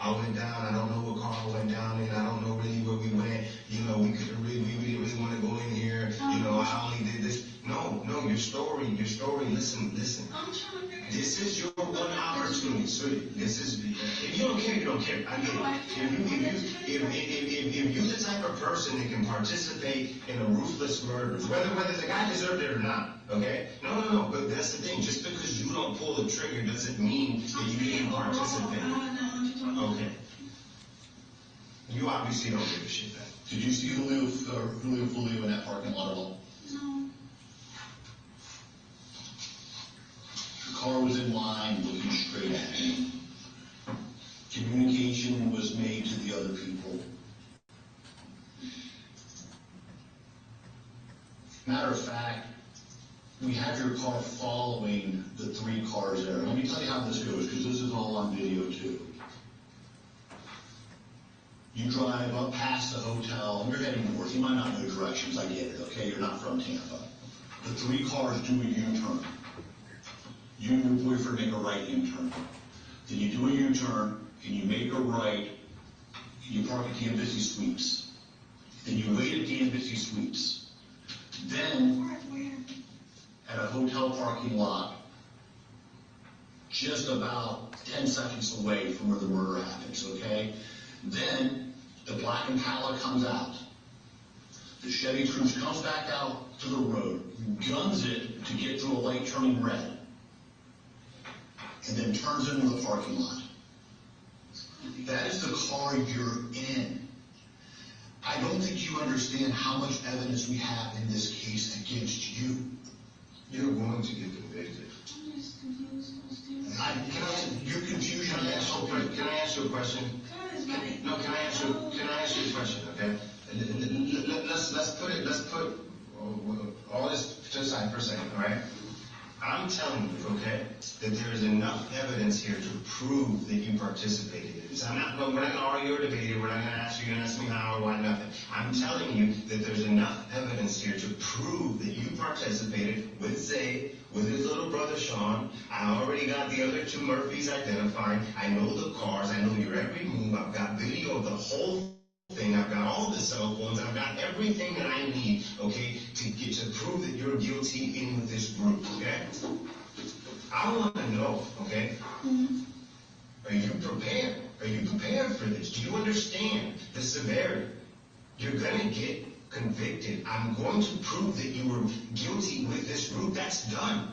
I went down, I don't know what car I went down in, I don't know really where we went, you know, we didn't really want to go in here, you know, I only did this. No, your story, listen. I'm trying to figure it out. This is your one opportunity, sweetie. This is, if you don't care, you don't care. I get it. If you're the type of person that can participate in a ruthless murder, whether the guy deserved it or not, okay? No, but that's the thing. Just because you don't pull the trigger doesn't mean that you didn't participate. Okay. You obviously don't give a shit then. Did you see Julio in that parking lot at all? No. The car was in line looking straight at him. Communication was made to the other people. Matter of fact, we have your car following the 3 cars there. Let me tell you how this goes, because this is all on video too. You drive up past the hotel, and you're heading north. You might not know directions, I get it, okay? You're not from Tampa. The 3 cars do a U-turn. You and your boyfriend make a right-hand turn. Then you do a U-turn, and you make a right, and you park at the Embassy Suites. Then you wait at the Embassy Suites. Then, at a hotel parking lot, just about 10 seconds away from where the murder happens, okay? Then, the black Impala comes out. The Chevy Cruze comes back out to the road, guns it to get through a light turning red, and then turns into the parking lot. That is the car you're in. I don't think you understand how much evidence we have in this case against you. You're going to get convicted. I'm just confused. You're confused. Can I ask you a question? No, can I ask you a question, okay? Let's put all this to the side for a second, all right? I'm telling you, okay, that there is enough evidence here to prove that you participated in this. We're not going to argue or debate it. We're not going to ask you to ask me how or why, nothing. I'm telling you that there's enough evidence here to prove that you participated with Zay, with his little brother Sean. I already got the other 2 Murphys identified. I know the cars. I know your every move. I've got video of the whole thing. I've got all the cell phones. I've got everything that I need, okay, to prove that you're guilty in with this group, okay? I want to know, okay? Are you prepared? Are you prepared for this? Do you understand the severity? You're going to get convicted. I'm going to prove that you were guilty with this group. That's done.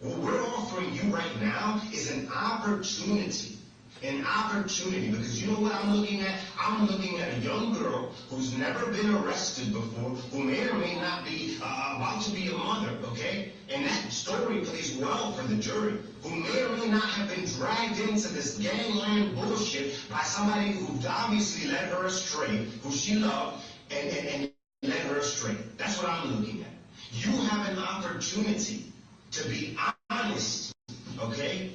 What we're offering you right now is an opportunity. An opportunity, because you know what I'm looking at? I'm looking at a young girl who's never been arrested before, who may or may not be about to be a mother, okay? And that story plays well for the jury, who may or may not have been dragged into this gangland bullshit by somebody who obviously led her astray, who she loved, and led her astray. That's what I'm looking at. You have an opportunity to be honest, okay?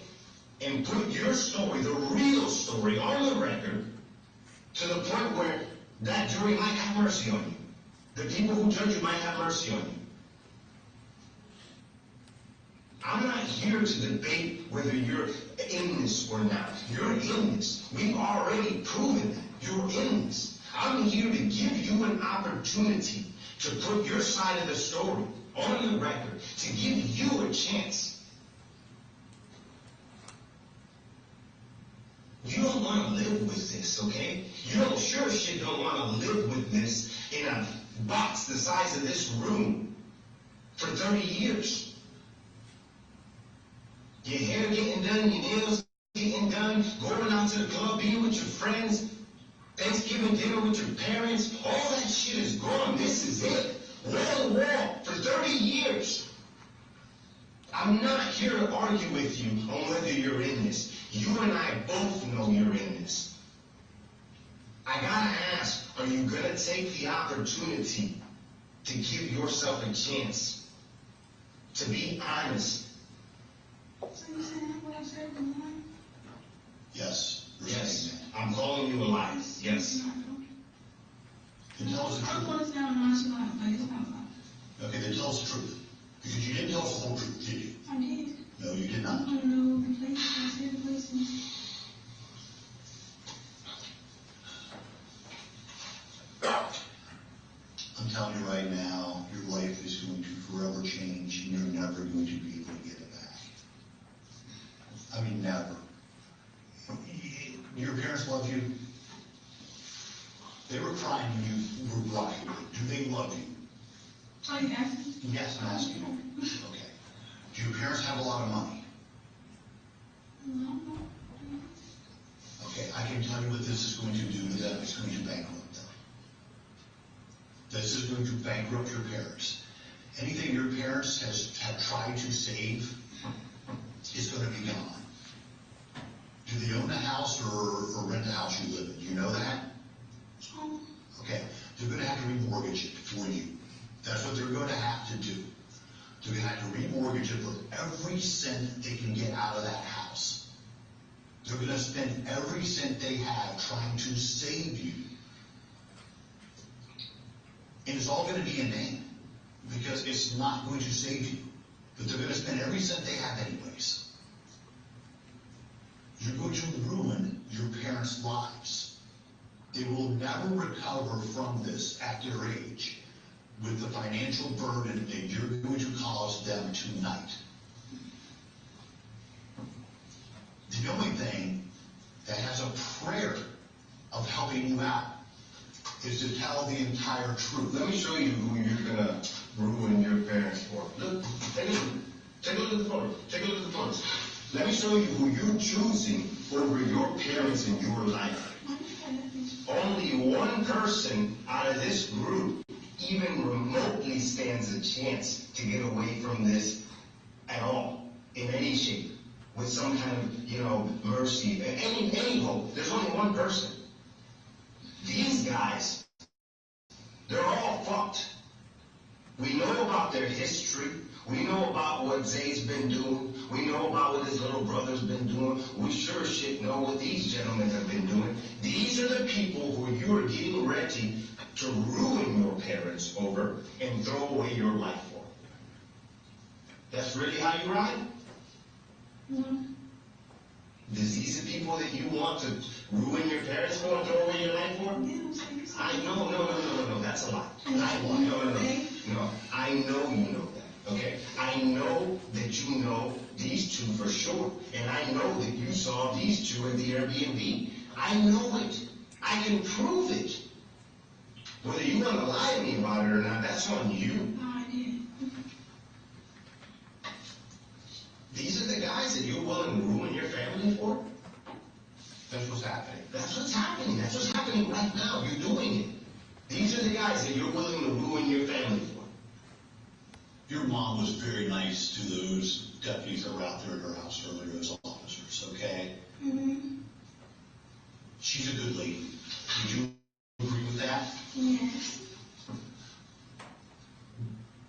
And put your story, the real story, on the record to the point where that jury might have mercy on you. The people who judge you might have mercy on you. I'm not here to debate whether you're in this or not. You're in this. We've already proven that. You're in this. I'm here to give you an opportunity to put your side of the story on the record, to give you a chance. You don't want to live with this, okay? You don't sure shit don't want to live with this in a box the size of this room for 30 years. Your hair getting done, your nails getting done, going out to the club, being with your friends, Thanksgiving dinner with your parents, all that shit is gone. This is it. Wall to wall for 30 years. I'm not here to argue with you on whether you're in this. You and I both know you're in this. I gotta ask, are you gonna take the opportunity to give yourself a chance to be honest? So you saying what I said in the morning? Yes. Yes. I'm calling you a lie. Yes. Then tell us the I'm truth. going to sound nonchalant, but it's not lie. Okay, then tell us the truth. Because you didn't tell us the whole truth, did you? I did. No, you did not. I want to know the places. I said the places. Your parents love you? They were crying when you were brought here. Do they love you? Are you asking? Yes, I'm asking you. Okay. Do your parents have a lot of money? No. Okay, I can tell you what this is going to do to them. It's going to bankrupt them. This is going to bankrupt your parents. Anything your parents have tried to save is going to be gone. Do they own a house or rent a house you live in? Do you know that? Okay, they're going to have to remortgage it for you. That's what they're going to have to do. They're going to have to remortgage it for every cent they can get out of that house. They're going to spend every cent they have trying to save you. And it's all going to be in name, because it's not going to save you. But they're going to spend every cent they have anyways. You're going to ruin your parents' lives. They will never recover from this at their age with the financial burden that you're going to cause them tonight. The only thing that has a prayer of helping you out is to tell the entire truth. Let me show you who you're gonna ruin your parents for. Look, take a look at the photos. Take a look at the photos. Let me show you who you're choosing over your parents in your life. Only one person out of this group even remotely stands a chance to get away from this at all, in any shape, with some kind of, mercy, any hope. There's only one person. These guys, they're all fucked. We know about their history. We know about what Zay's been doing. We know about what his little brother's been doing. We sure shit know what these gentlemen have been doing. These are the people who you are getting ready to ruin your parents over and throw away your life for. That's really how you ride? No. These are people that you want to ruin your parents for and throw away your life for? No, that's a lie. No, I know you know that, okay? I know that you know these two for sure, and I know that you saw these two at the Airbnb. I know it. I can prove it. Whether you want to lie to me about it or not, that's on you. These are the guys that you're willing to ruin your family for? That's what's happening. That's what's happening. That's what's happening right now. You're doing it. These are the guys that you're willing to ruin your family for. Your mom was very nice to those deputies that were out there at her house earlier, those officers, okay? Mm-hmm. She's a good lady. Would you agree with that? Yes.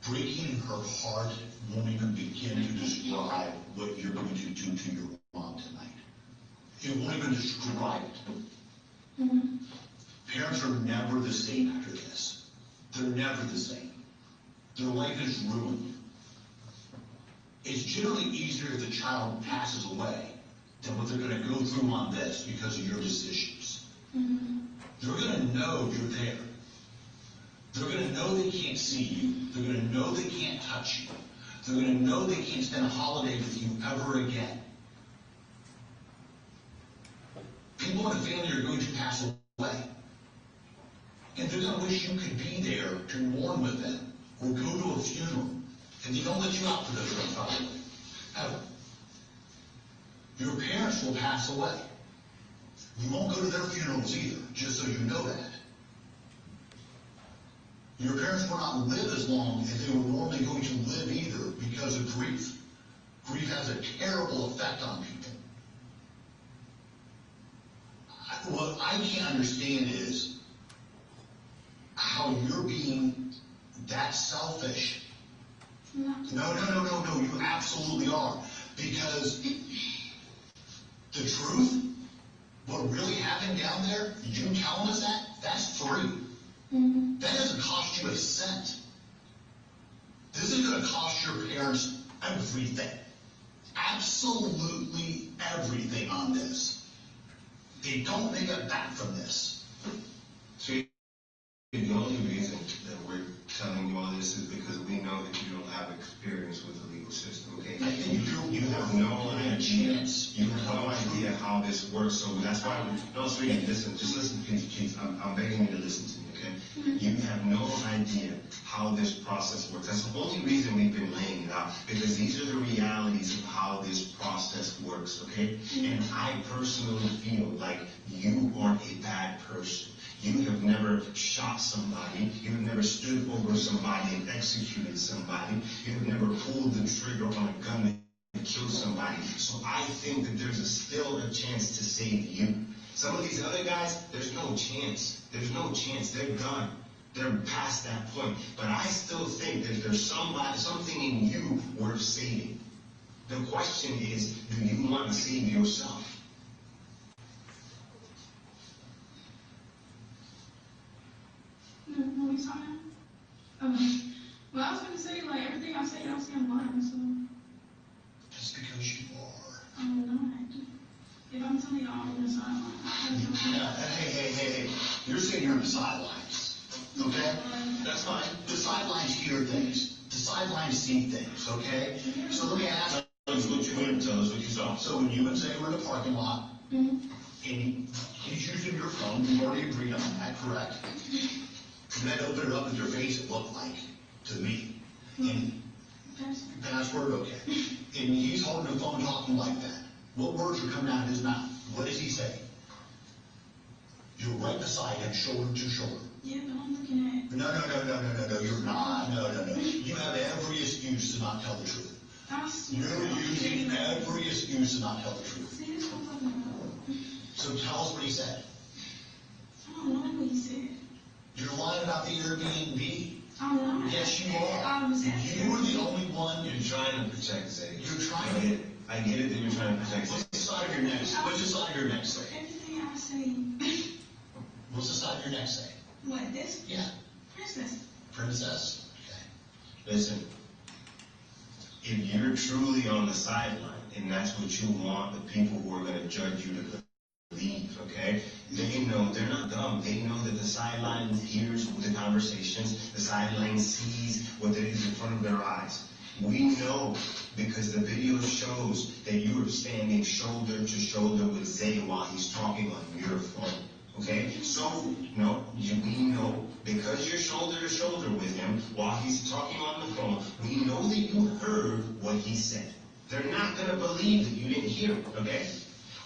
Breaking her heart won't even begin to describe what you're going to do to your mom tonight. It won't even describe it. Mm-hmm. Parents are never the same after this. They're never the same. Their life is ruined. It's generally easier if the child passes away than what they're going to go through on this because of your decisions. Mm-hmm. They're going to know you're there. They're going to know they can't see you. They're going to know they can't touch you. They're going to know they can't spend a holiday with you ever again. People in the family are going to pass away. And they're going to wish you could be there to mourn with them or go to a funeral. And they don't let you out for those things, by the way. Ever. Your parents will pass away. You won't go to their funerals either, just so you know that. Your parents will not live as long as they were normally going to live either because of grief. Grief has a terrible effect on people. What I can't understand is how you're being that selfish. No, you absolutely are. Because the truth, what really happened down there, you telling us that, that's free. Mm-hmm. That doesn't cost you a cent. This is going to cost your parents everything. Absolutely everything on this. They don't make it back from this. See, the only reason that we're telling you all this is because we know that you don't have experience with the legal legal system, okay? You have no idea. You have no idea how this works, so that's why, no, sweetie, listen, just listen, please, I'm begging you to listen to me, okay? You have no idea how this process works. That's the only reason we've been laying it out, because these are the realities of how this process works, okay? And I personally feel like you are a bad person. You have never shot somebody. You have never stood over somebody and executed somebody. You have never pulled the trigger on a gun and killed somebody. So I think that there's still a chance to save you. Some of these other guys, there's no chance. There's no chance. They're done. They're past that point. But I still think that there's something in you worth saving. The question is, do you want to save yourself? No, he's on it. Well, I was going to say, like, everything I say, I say online, so. Just because you are. I'm not. If I'm telling you all on the sideline, Hey. You're saying you're on the sidelines, okay? That's fine. The sidelines hear things. The sidelines see things, okay? So let me ask you what you went tell us what you saw. So when you and Zay were in the parking lot, and he's using your phone, we already agreed on that, correct? And then open it up at your face, it looked like, to me. And password, okay. And he's holding the phone talking like that. What words are coming out of his mouth? What does he say? You're right beside him, shoulder to shoulder. Yeah, but I'm looking at. No, you're not. No. You have every excuse to not tell the truth. You're using every excuse to not tell the truth. See, this is what I'm talking about. So tell us what he said. I don't know what he said. You're lying about the Airbnb. I'm not. Yes, you are. You were the only one. You're trying to protect Zay. You're trying to. I get it that you're trying to protect Zay. What's the side of your neck? What's the side of your neck say? Everything I say. What's the side of your neck say? What, this? Yeah. Princess. Princess. Okay. Listen, if you're truly on the sideline, and that's what you want the people who are going to judge you to believe, okay? They know, they're not dumb. They know that the sideline hears the conversations. The sideline sees what is in front of their eyes. We know because the video shows that you are standing shoulder to shoulder with Zay while he's talking on your phone. Okay? So, no, we know because you're shoulder to shoulder with him while he's talking on the phone, we know that you heard what he said. They're not going to believe that you didn't hear it, okay?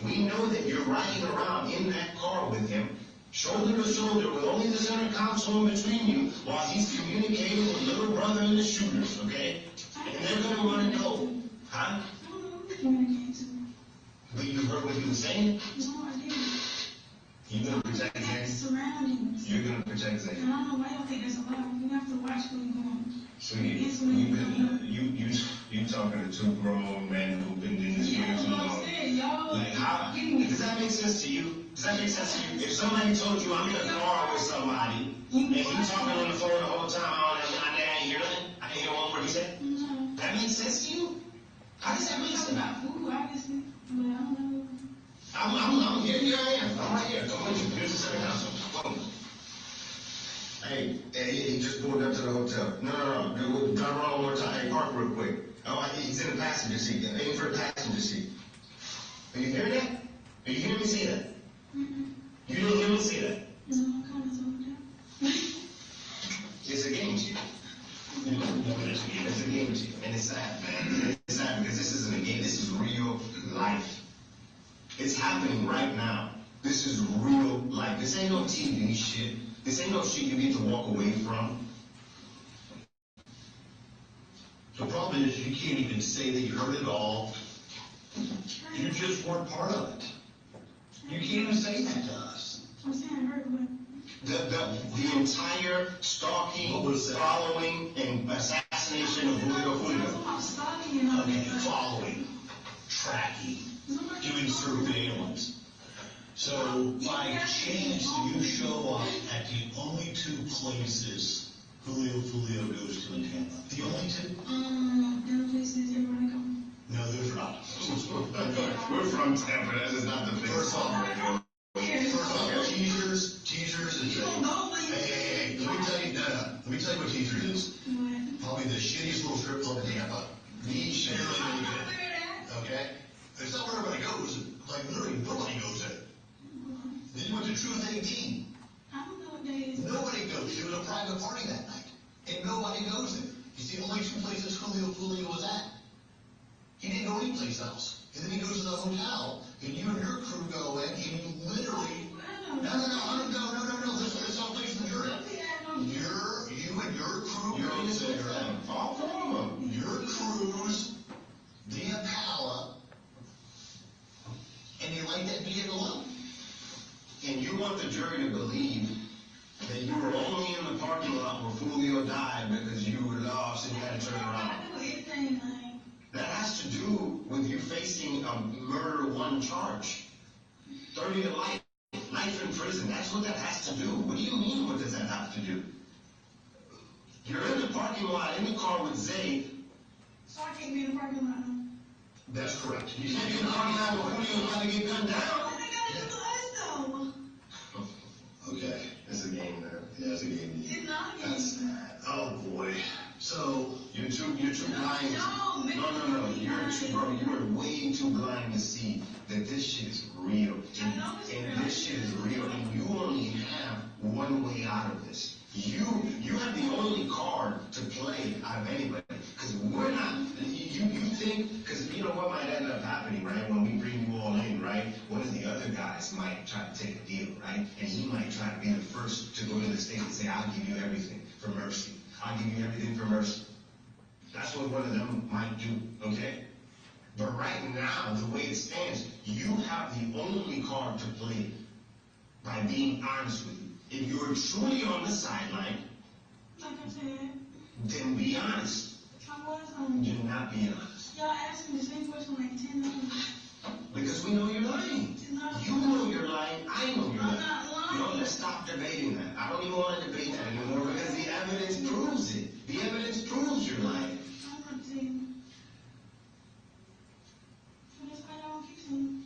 We know that you're riding around in that car with him, shoulder to shoulder with only the center console in between you while he's communicating with little brother and the shooters, okay? And they're going to want to know, huh? I don't know what to communicate to. But you heard what he was saying? No, I didn't. You're going to protect Zay? Surroundings. You're going to protect Zay? And I don't know why y'all think there's a lot. You have to watch where you're going. Sweetie, you talking to two grown men who've been in this game too long. Like, how, does that make sense to you? Does that make sense to you? If somebody told you I'm in a car with somebody, and he's talking on the phone the whole time, I didn't hear nothing, I didn't hear one word he said, that makes sense to you? How does that make sense? About food, obviously, but I don't know. I'm here, I am. I'm right here. Come with you. Here's the center console. Hey, he just pulled up to the hotel. No. Turn around one more time. Hey, park real quick. Oh, he's in the passenger seat. Aim for the passenger seat. Are you hearing that? Are you hearing me see that? You didn't hear me see that? No, I'm kind of zoned out. It's a game to you. It's a game to you. And it's sad, man. It's sad because this isn't a game. This is real life. It's happening right now. This is real life. This ain't no TV shit. This ain't no shit you get to walk away from. The problem is you can't even say that you heard it all. You just weren't part of it. You can't even say that to us. I'm saying I heard what? The entire stalking, following, and assassination of Julio. I'm stalking and all Okay, that. following, tracking, doing surveillance. So by chance you show up at the only two places Julio goes to in Tampa. The only two? The places everybody go. No, those are not. We're from Tampa. That is not the thing. First off, teasers is hey, let me tell you what teasers is. What? Probably the shittiest little strip club in Tampa. The It's the only two places Julio was at. He didn't go anyplace else. And then he goes to the hotel, and you and your crew go in, and you literally... No. Let's all face the jury. You and your crew... You're on Instagram. All four of them. Your crew's the Impala, and you light that vehicle up. And you want the jury to believe that you were only in the parking lot where Julio died because you were lost and you had to turn around. That has to do with you facing a murder one charge. 30 to life in prison. That's what that has to do. What do you mean, what does that have to do? You're in the parking lot, in the car with Zay. So I can't be in the parking lot now. That's correct. You can't be in the parking lot where Julio's about to get gunned down. What they gotta do to us, though? Okay. It's a game, man. Yeah, it's a game. It's not a game. That's sad. Oh, boy. So, You're too blind. No, man. No. You are way too blind to see that this shit is real. And this shit is real. And you only have one way out of this. You have the only card to play out of anybody. Because we're not, you think, because you know what might end up happening, right? When we bring you all in, right? One of the other guys might try to take a deal, right? And he might try to be the first to go to the state and say, I'll give you everything for mercy. I'll give you everything for mercy. That's what one of them might do, okay? But right now, the way it stands, you have the only card to play by being honest with you. If you're truly on the sideline, Like I said, then be honest. I was, You're not being honest. y'all asked me the same question like 10 times. Because we know you're lying. You know you're lying. I know you're I'm lying. not lying. No, let's stop debating that. I don't even want to debate that anymore because the evidence proves it. The evidence proves you're lying. I'm not saying. So that's why y'all keep saying.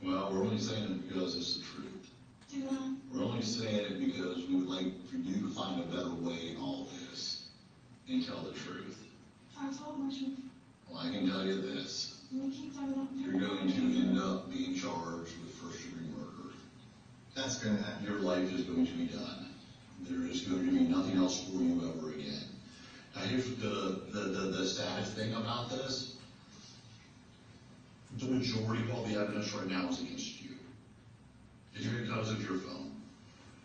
well, we're only saying it because it's the truth. You know, We're only saying it because we would like for you to find a better way in all this and tell the truth. I told my truth. Well, I can tell you this. You keep talking about You're going to end up being charged with first-degree murder. That's going to happen. Your life is going to be done. There is going to be nothing else for you ever again. Now, here's the saddest thing about this. The majority of all the evidence right now is against you. It's because of your phone.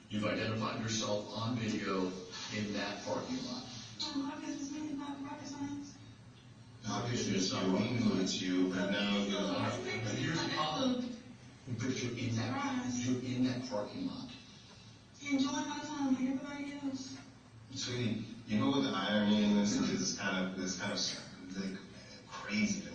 You've identified yourself on video in that parking lot. I guess it's really not rocket science. Obviously, it's not we knew it's you, but now you know. But here's the problem. But you're in that parking lot. Enjoying my time like everybody else. Sweetie, you know what the irony in this is? It's kind of like crazy to me.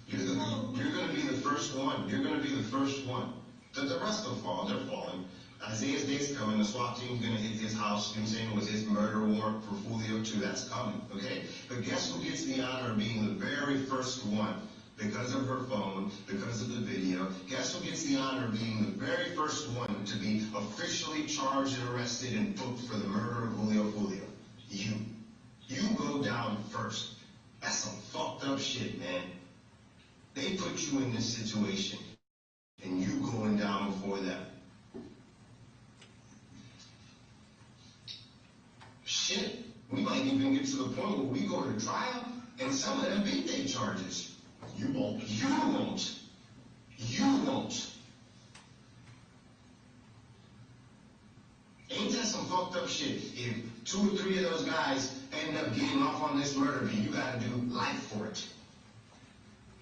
You're going to be the first one. You're going to be the first one. The rest will fall. They're falling. Isaiah's day's coming. The SWAT team's going to hit his house. You know what I'm saying? With his murder warrant for Julio too. That's coming. Okay. But guess who gets the honor of being the very first one? Because of her phone, because of the video. Guess who gets the honor of being the very first one to be officially charged and arrested and booked for the murder of Julio? You. You go down first. That's some fucked up shit, man. They put you in this situation, and you going down before them. Shit, we might even get to the point where we go to trial, and some of them beat their charges. You won't. You won't. You won't. Ain't that some fucked up shit? If 2 or 3 of those guys end up getting off on this murder beat, you gotta do life for it.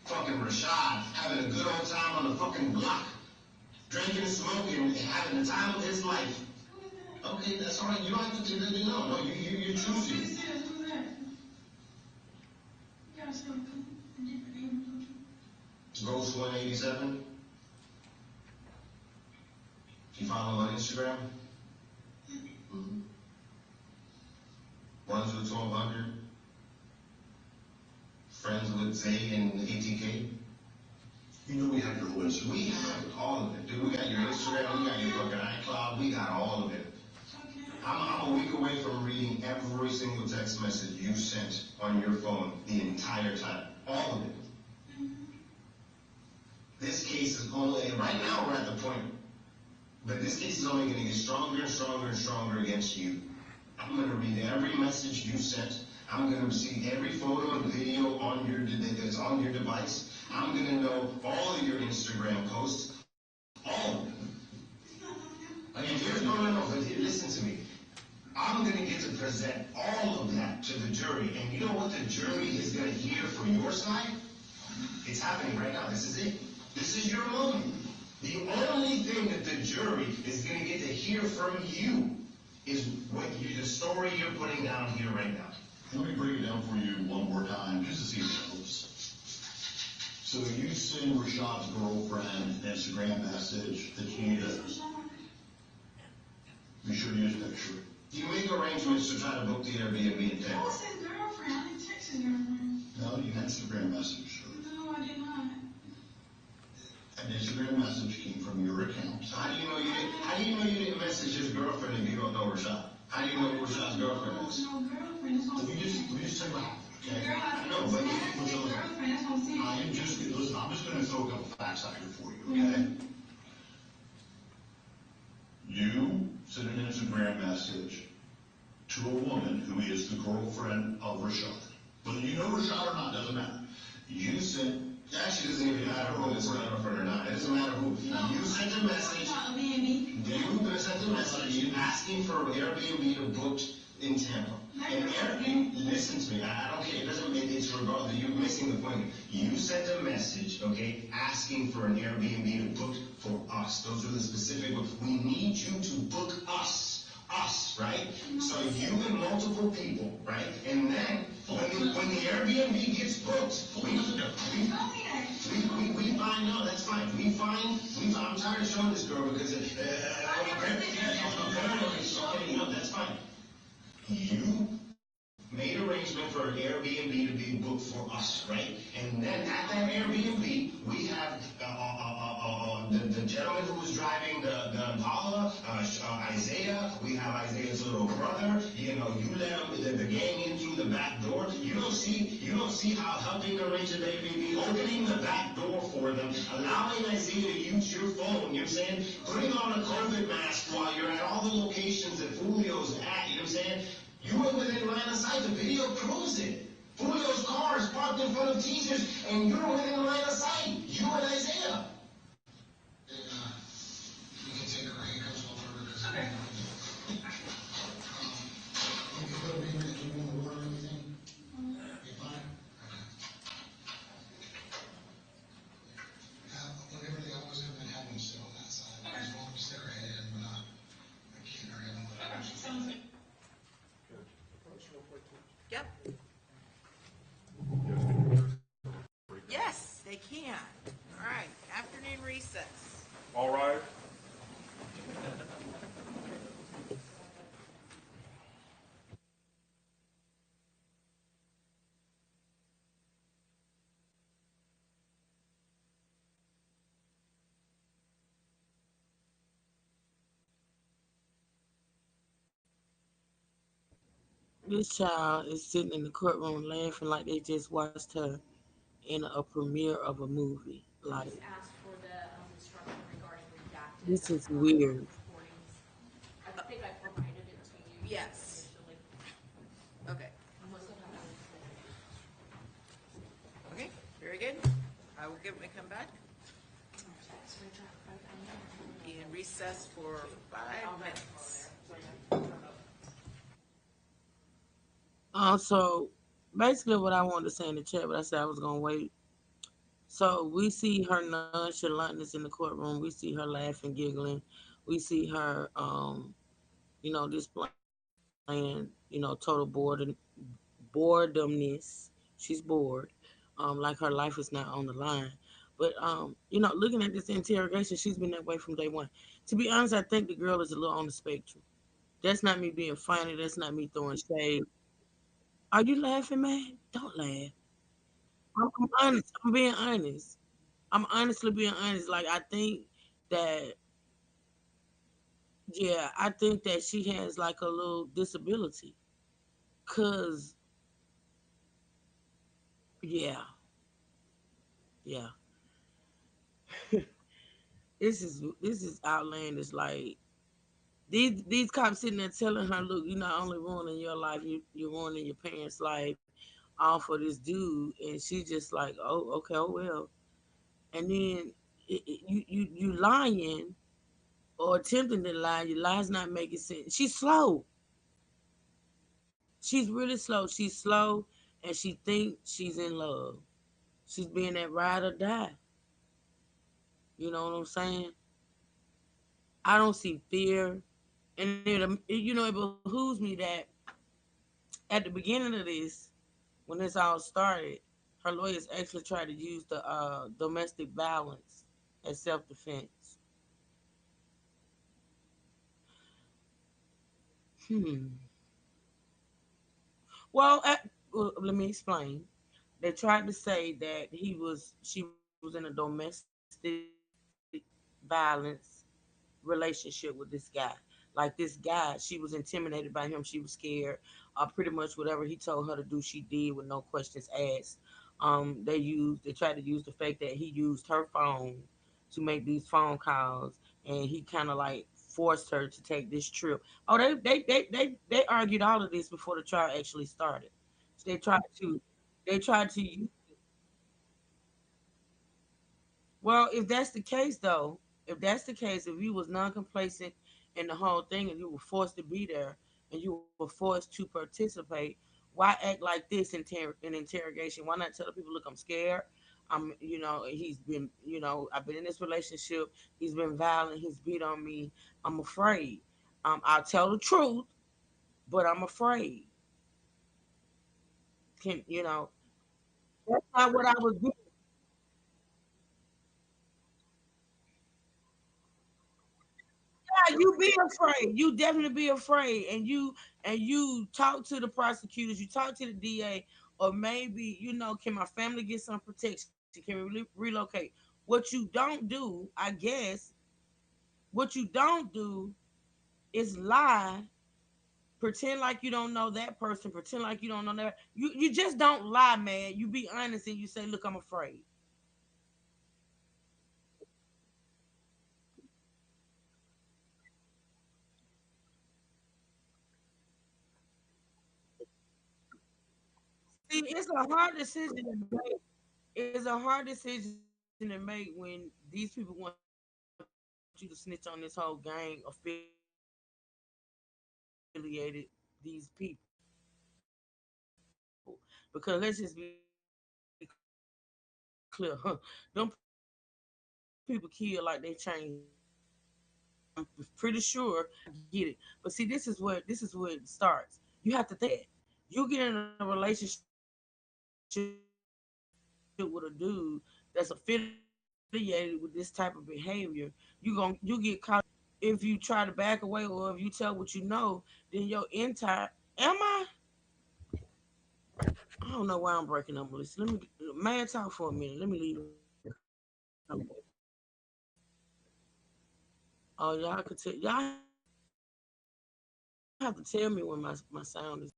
Fucking Rashad having a good old time on the fucking block, drinking, smoking, and having the time of his life. Okay, that's all right. You don't have to really know. No, you're choosing. Who's that? You gotta say a different name, don't you? Ghost 187. You follow him on Instagram? Mm-hmm. Runs with 1200. Friends with Zay and ATK. You know we have your whole Instagram. We have all of it, dude. We got your Instagram, we got your fucking iCloud, we got all of it. Okay. I'm a week away from reading every single text message you sent on your phone the entire time. All of it. This case is only, right now we're at the point, but this case is only going to get stronger and stronger and stronger against you. I'm gonna read every message you sent. I'm gonna see every photo and video on that's on your device. I'm gonna know all of your Instagram posts, all of them. And here's no, but listen to me. I'm gonna get to present all of that to the jury, and you know what the jury is gonna hear for your side? It's happening right now. This is it. This is your moment. The only thing that the jury is going to get to hear from you is the story you're putting down here right now. Let me break it down for you one more time, just to see if it helps. So you send Rashad's girlfriend an Instagram message that you need to be sure to use a picture. You make arrangements to try to book the Airbnb in That Tampa. was his girlfriend. I didn't text his girlfriend. No, you had Instagram message. No, I did not. An Instagram message came from your account. So how do you know you didn't message his girlfriend if you don't know Rashad? How do you know who Rashad's girlfriend is? No girlfriend. That's what I'm saying. Let me just tell you what happened, okay? Girl, I know, but his girlfriend. That's what I'm saying. I am just, listen, I'm just gonna throw a couple facts out here for you, okay? You sent an Instagram message to a woman who is the girlfriend of Rashad. Whether you know Rashad or not, doesn't matter. You sent, Actually, it doesn't even matter who it's girlfriend or not. It doesn't matter who. You sent a message. You sent a message asking for Airbnb to book in Tampa. And Airbnb, listen to me. I don't care. It doesn't. It's regardless. You're missing the point. You sent a message, okay, asking for an Airbnb to book for us. Those are the specific ones. We need you to book us. Us, right? So you and multiple people, right? And then when the Airbnb gets booked, we find out. That's fine. I'm tired of showing this girl because that's fine. You made arrangement for an Airbnb to be booked for us, right? And then at that Airbnb, we have the gentleman who was driving the Impala, Isaiah. We have Isaiah's little brother. You know, you let the gang in through the back door. You don't see how helping arrange an Airbnb, opening the back door for them, allowing Isaiah to use your phone. You know what I'm saying? Putting on a COVID mask while you're at all the locations that Julio's at. You know what I'm saying? You were within line of sight. The video proves it. Julio's car is parked in front of teachers, and you're within line of sight. You and Isaiah. You can take her handcuffs off her because Okay. you can put a beam in if you want to water or anything. You're fine? Okay. Whenever they always have been having sit on that side. As long as stick her head in, but not keep her head on the Okay, sounds good. Yep. Yes, they can. All right, afternoon recess. All right. This child is sitting in the courtroom laughing like they just watched her in a premiere of a movie. Like, Just asked for the instruction regarding redacted this is weird. recordings. I think I provided it to you. Yes. Initially. Okay. I must have had it. Okay, very good. I will give them a come back. Be in recess for 5 minutes. So basically what I wanted to say in the chat, but I said I was gonna wait. So we see her nonchalantness in the courtroom. We see her laughing, giggling. We see her, displaying, total boredomness. She's bored, like her life is not on the line. But looking at this interrogation, she's been that way from day one. To be honest, I think the girl is a little on the spectrum. That's not me being funny. That's not me throwing shade. Are you laughing, man? Don't laugh. I'm honest. I'm being honest. I'm honestly being honest. Like I think that, yeah, I think that she has like a little disability. Cause yeah, yeah, this is outlandish. Like These cops sitting there telling her, look, you're not only ruining your life, you're ruining your parents' life, all for this dude. And she's just like, oh, okay, oh well. And then you lying or attempting to lie. Your lies not making sense. She's slow. She's really slow. She's slow, and she thinks she's in love. She's being that ride or die. You know what I'm saying? I don't see fear, and it behooves me that at the beginning of this, when this all started, her lawyers actually tried to use the domestic violence as self defense. Hmm. Well, let me explain. They tried to say that she was in a domestic violence relationship with this guy. Like this guy, she was intimidated by him. She was scared. Pretty much whatever he told her to do, she did with no questions asked. They tried to use the fact that he used her phone to make these phone calls, and he kind of like forced her to take this trip. Oh, they argued all of this before the trial actually started. So they tried to well, if that's the case, though, if that's the case, if you was non-complacent in the whole thing and you were forced to be there and you were forced to participate, why act like this in interrogation? Why not tell the people, look, I'm scared. I've been in this relationship. He's been violent. He's beat on me. I'm afraid. I'll tell the truth, but I'm afraid. That's not what I was doing. Yeah, you be afraid. You definitely be afraid, and you talk to the prosecutors, you talk to the DA, or maybe can my family get some protection? Can we relocate? What you don't do, I guess, what you don't do is lie, pretend like you don't know that person, pretend like you don't know that. You just don't lie, man. You be honest and you say, look, I'm afraid. See, it's a hard decision to make. It's a hard decision to make when these people want you to snitch on this whole gang affiliated these people. Because let's just be clear, them people kill like they changed. I'm pretty sure I get it. But see, this is where it starts. You have to think about that. You get in a relationship with a dude that's affiliated with this type of behavior. You get caught up in it. If you try to back away or if you tell what you know, then your entire am I don't know why I'm breaking up, Melissa. Let me man talk for a minute. Let me leave. Oh, y'all could tell y'all have to tell me when my sound is.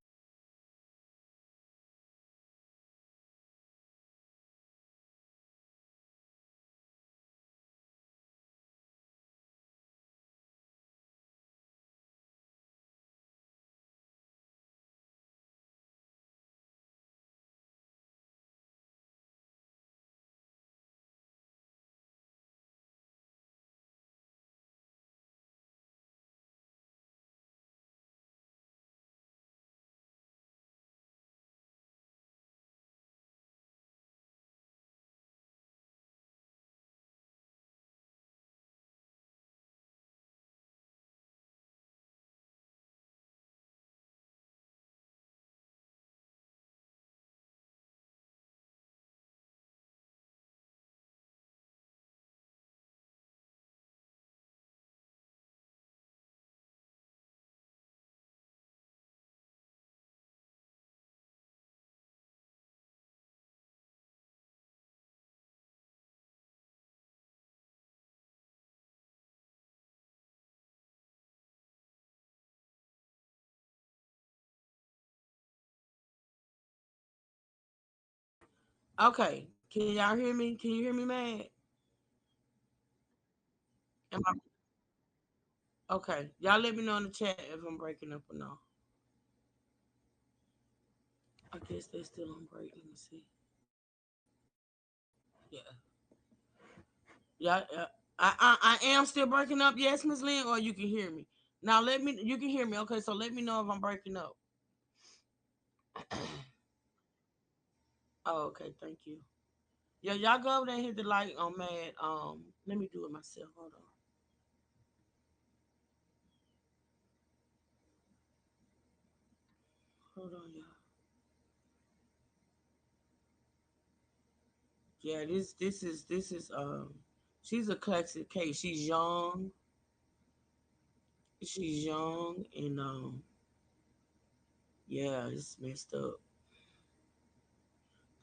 Okay, can y'all hear me? Can you hear me, Mad? Am I Okay, y'all let me know in the chat if I'm breaking up or no. I guess they still on break. Let me see. Yeah, yeah. I am still breaking up. Yes, Miss Lynn, or you can hear me. Now let me. You can hear me. Okay, so let me know if I'm breaking up. Oh, okay. Thank you. Yeah, y'all go over there and hit the like on Mad. Let me do it myself. Hold on. Hold on, y'all. Yeah, this is she's a classic case. She's young. She's young and yeah, it's messed up.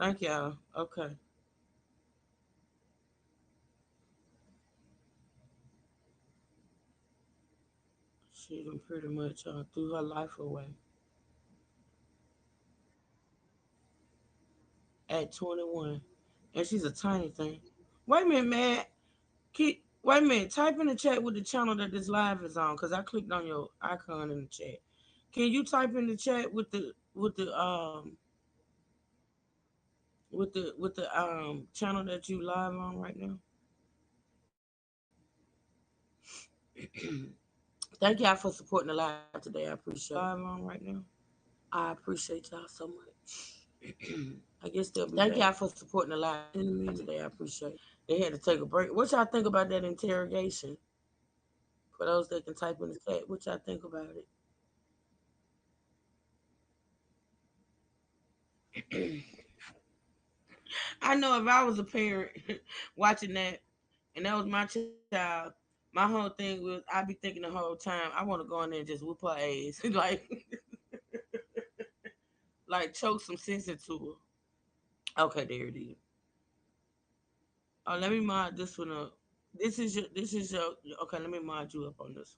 Thank y'all. Okay. She done pretty much threw her life away at 21. And she's a tiny thing. Wait a minute, man. Wait a minute. Type in the chat with the channel that this live is on, because I clicked on your icon in the chat. Can you type in the chat with the channel that you live on right now? Thank y'all for supporting the live today. I appreciate it. Live on right now. I appreciate y'all so much. I guess they'll be Thank back. Y'all for supporting the live in a minute today. I appreciate it. They had to take a break. What y'all think about that interrogation? For those that can type in the chat, what y'all think about it? I know if I was a parent watching that and that was my child, my whole thing was I'd be thinking the whole time, I want to go in there and just whoop her ass. Like choke some sense into her. Okay, there it is. Oh, let me mod this one up. This is your okay, let me mod you up on this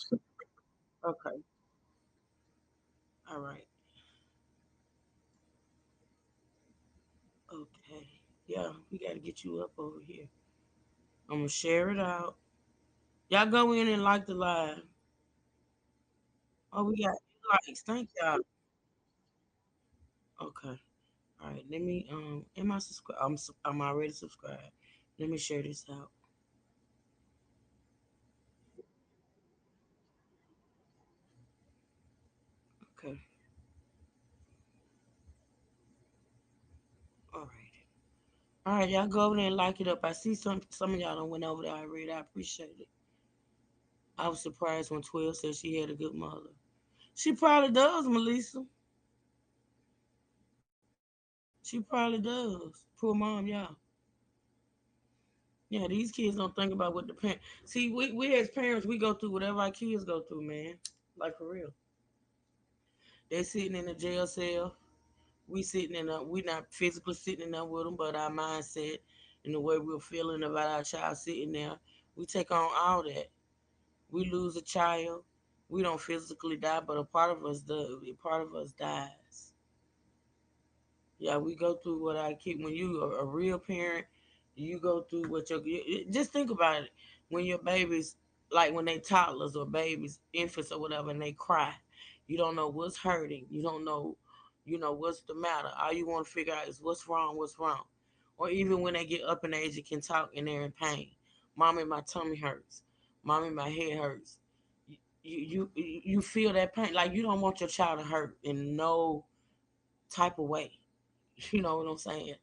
one. Okay. All right. Okay. Yeah, we gotta get you up over here. I'm gonna share it out. Y'all go in and like the live. Oh, we got likes. Thank y'all. Okay. All right. Let me am I subscribed? I'm already subscribed. Let me share this out. Okay. All right. All right, y'all go over there and like it up. I see some of y'all done went over there already. I appreciate it. I was surprised when 12 said she had a good mother. She probably does, Melissa. She probably does. Poor mom, yeah. Yeah, these kids don't think about what the parents. See, we as parents, we go through whatever our kids go through, man. Like for real. They sitting in a jail cell. We not physically sitting in there with them, but our mindset and the way we're feeling about our child sitting there, we take on all that. We lose a child. We don't physically die, but a part of us does. A part of us dies. Yeah, we go through what I keep. When you are a real parent, you go through what just think about it. When your babies, like when they toddlers or babies, infants or whatever, and they cry, you don't know what's hurting. You don't know, what's the matter. All you want to figure out is what's wrong. Or even when they get up in age and can talk and they're in pain. Mommy, my tummy hurts. Mommy, my head hurts. You feel that pain. Like you don't want your child to hurt in no type of way. You know what I'm saying?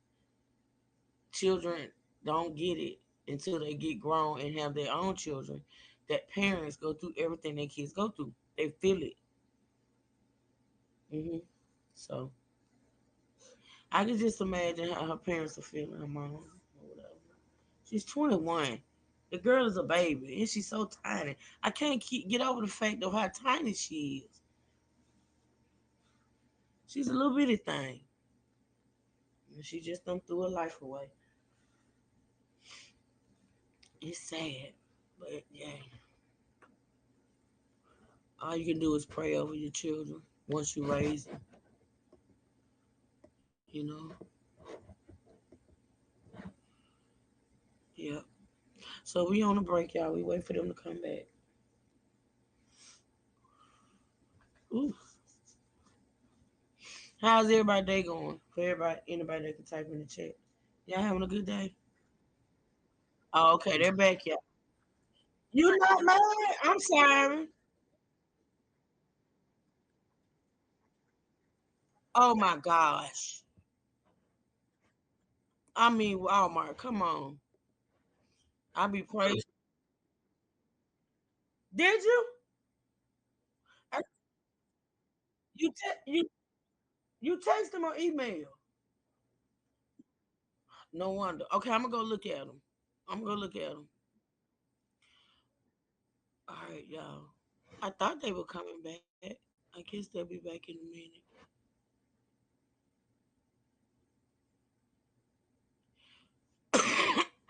Children don't get it until they get grown and have their own children. That parents go through everything their kids go through. They feel it. So I can just imagine how her parents are feeling. Her mom or whatever. She's 21. The girl is a baby and she's so tiny. I can't get over the fact of how tiny she is. She's a little bitty thing. And she just done threw her life away. It's sad. But yeah. All you can do is pray over your children once you raise them, you know? Yeah. So we on a break, y'all. We wait for them to come back. Ooh. How's everybody day going? For everybody, anybody that can type in the chat. Y'all having a good day? Oh, okay, they're back, y'all. You not mad? I'm sorry. Oh my gosh. I mean, Walmart, come on. I be praised. Did you? I- You text them or email? No wonder. Okay, I'm gonna go look at them. I'm gonna go look at them. All right, y'all. I thought they were coming back. I guess they'll be back in a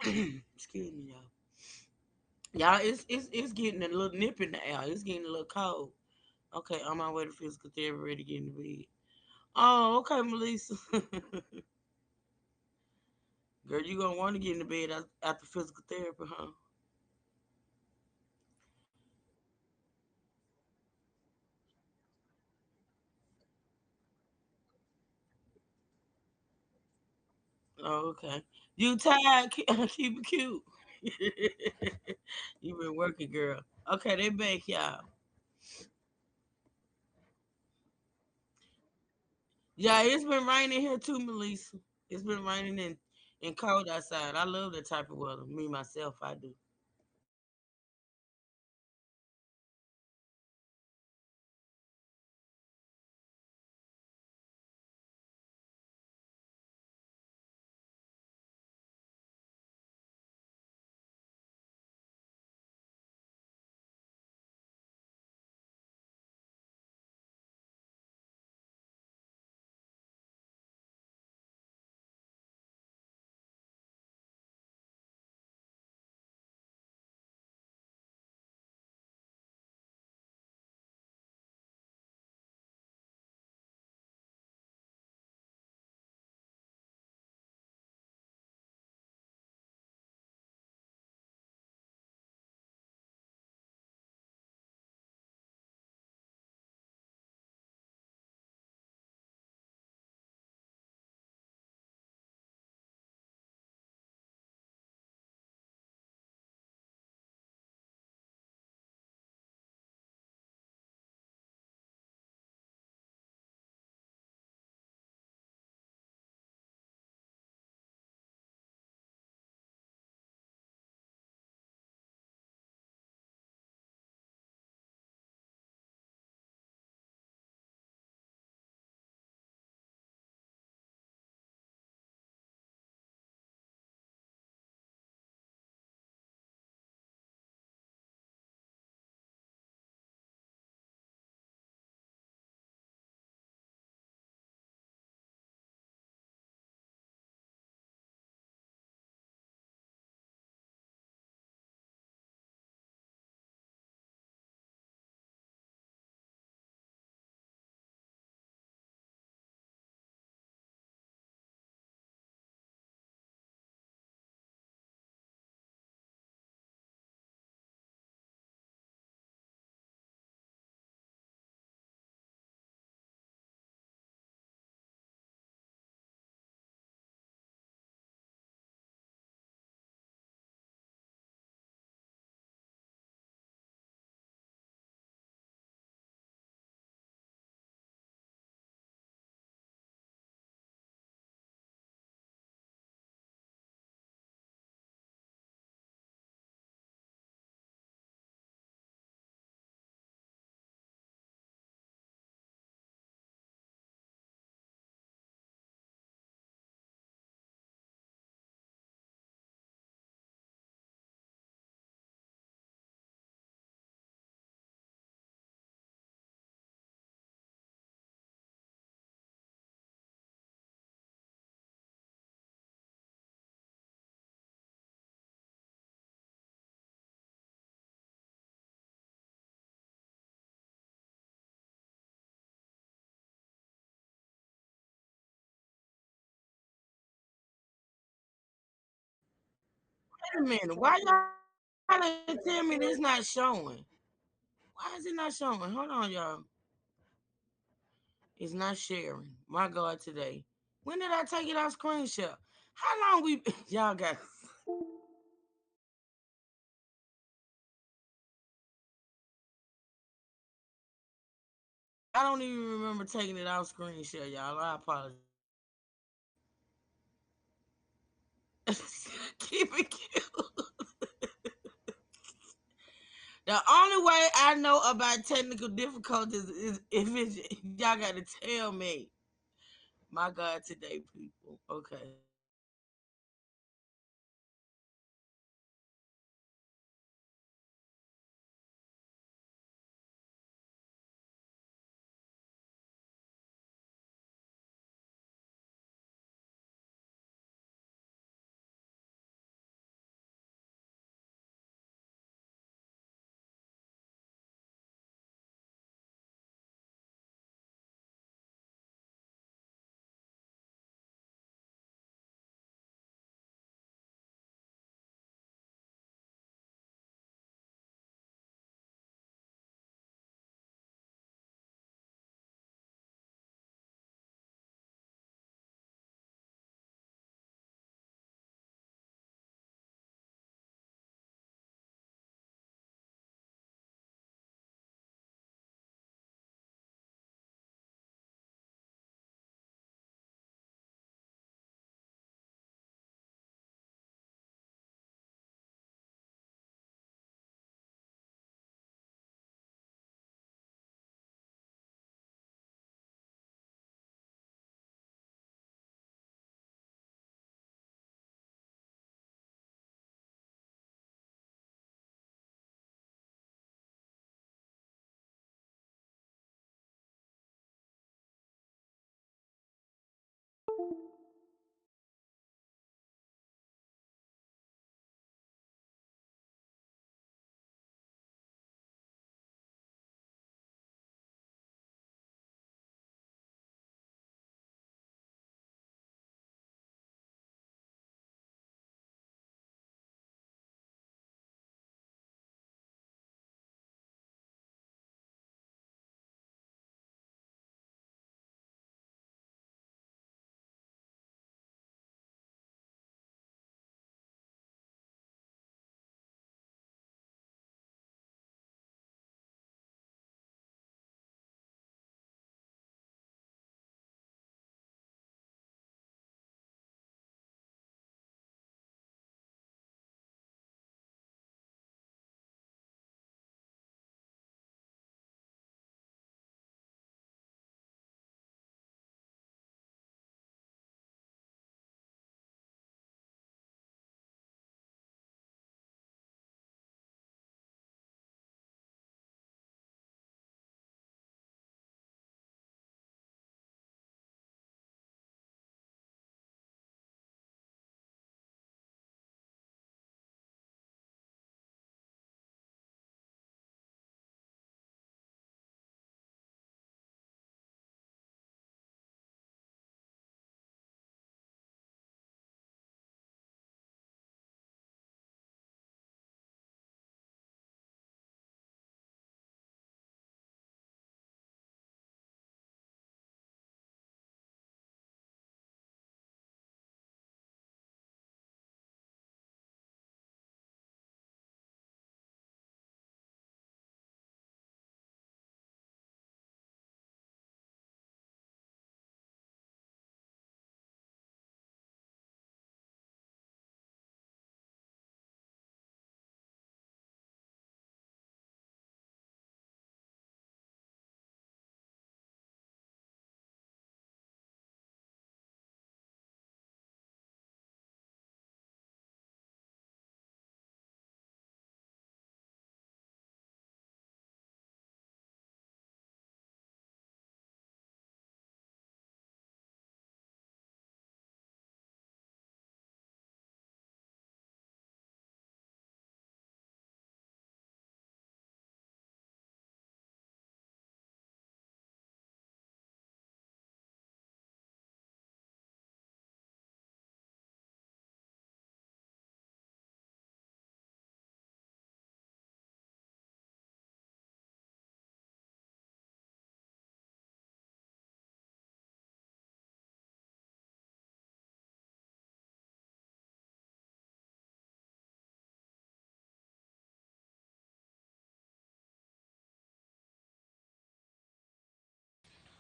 minute. Excuse me, y'all. Y'all, it's getting a little nip in the air. It's getting a little cold. Okay, on my way to physical therapy, ready to get in the bed. Oh, okay, Melissa. Girl, you gonna want to get in the bed after physical therapy, huh? Oh, okay. You tired? Keep it cute. You been working, girl. Okay, they back, y'all. Yeah, it's been raining here too, Melissa. It's been raining and cold outside. I love that type of weather. Me myself, I do. Wait a minute. Why y'all Y'all tell me this not showing. Why is it not showing? Hold on, y'all. It's not sharing. My God, today. When did I take it off screenshot? How long we y'all got? I don't even remember taking it off screenshot, y'all. I apologize. Keep it cute. The only way I know about technical difficulties is if it's y'all got to tell me. My God, today, people. Okay.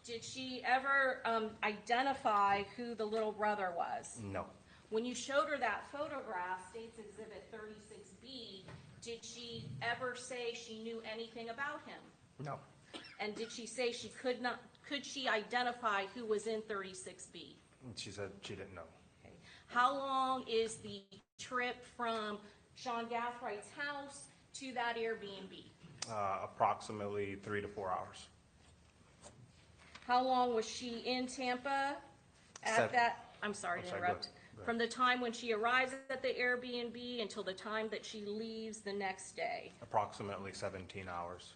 Did she ever identify who the little brother was? No. When you showed her that photograph, State's Exhibit 36B, did she ever say she knew anything about him? No. And did she say she could she identify who was in 36B? She said she didn't know. Okay. How long is the trip from Sean Gathwright's house to that Airbnb? Approximately 3 to 4 hours. How long was she in Tampa at that? I'm sorry to interrupt. Go ahead. From the time when she arrives at the Airbnb until the time that she leaves the next day? Approximately 17 hours.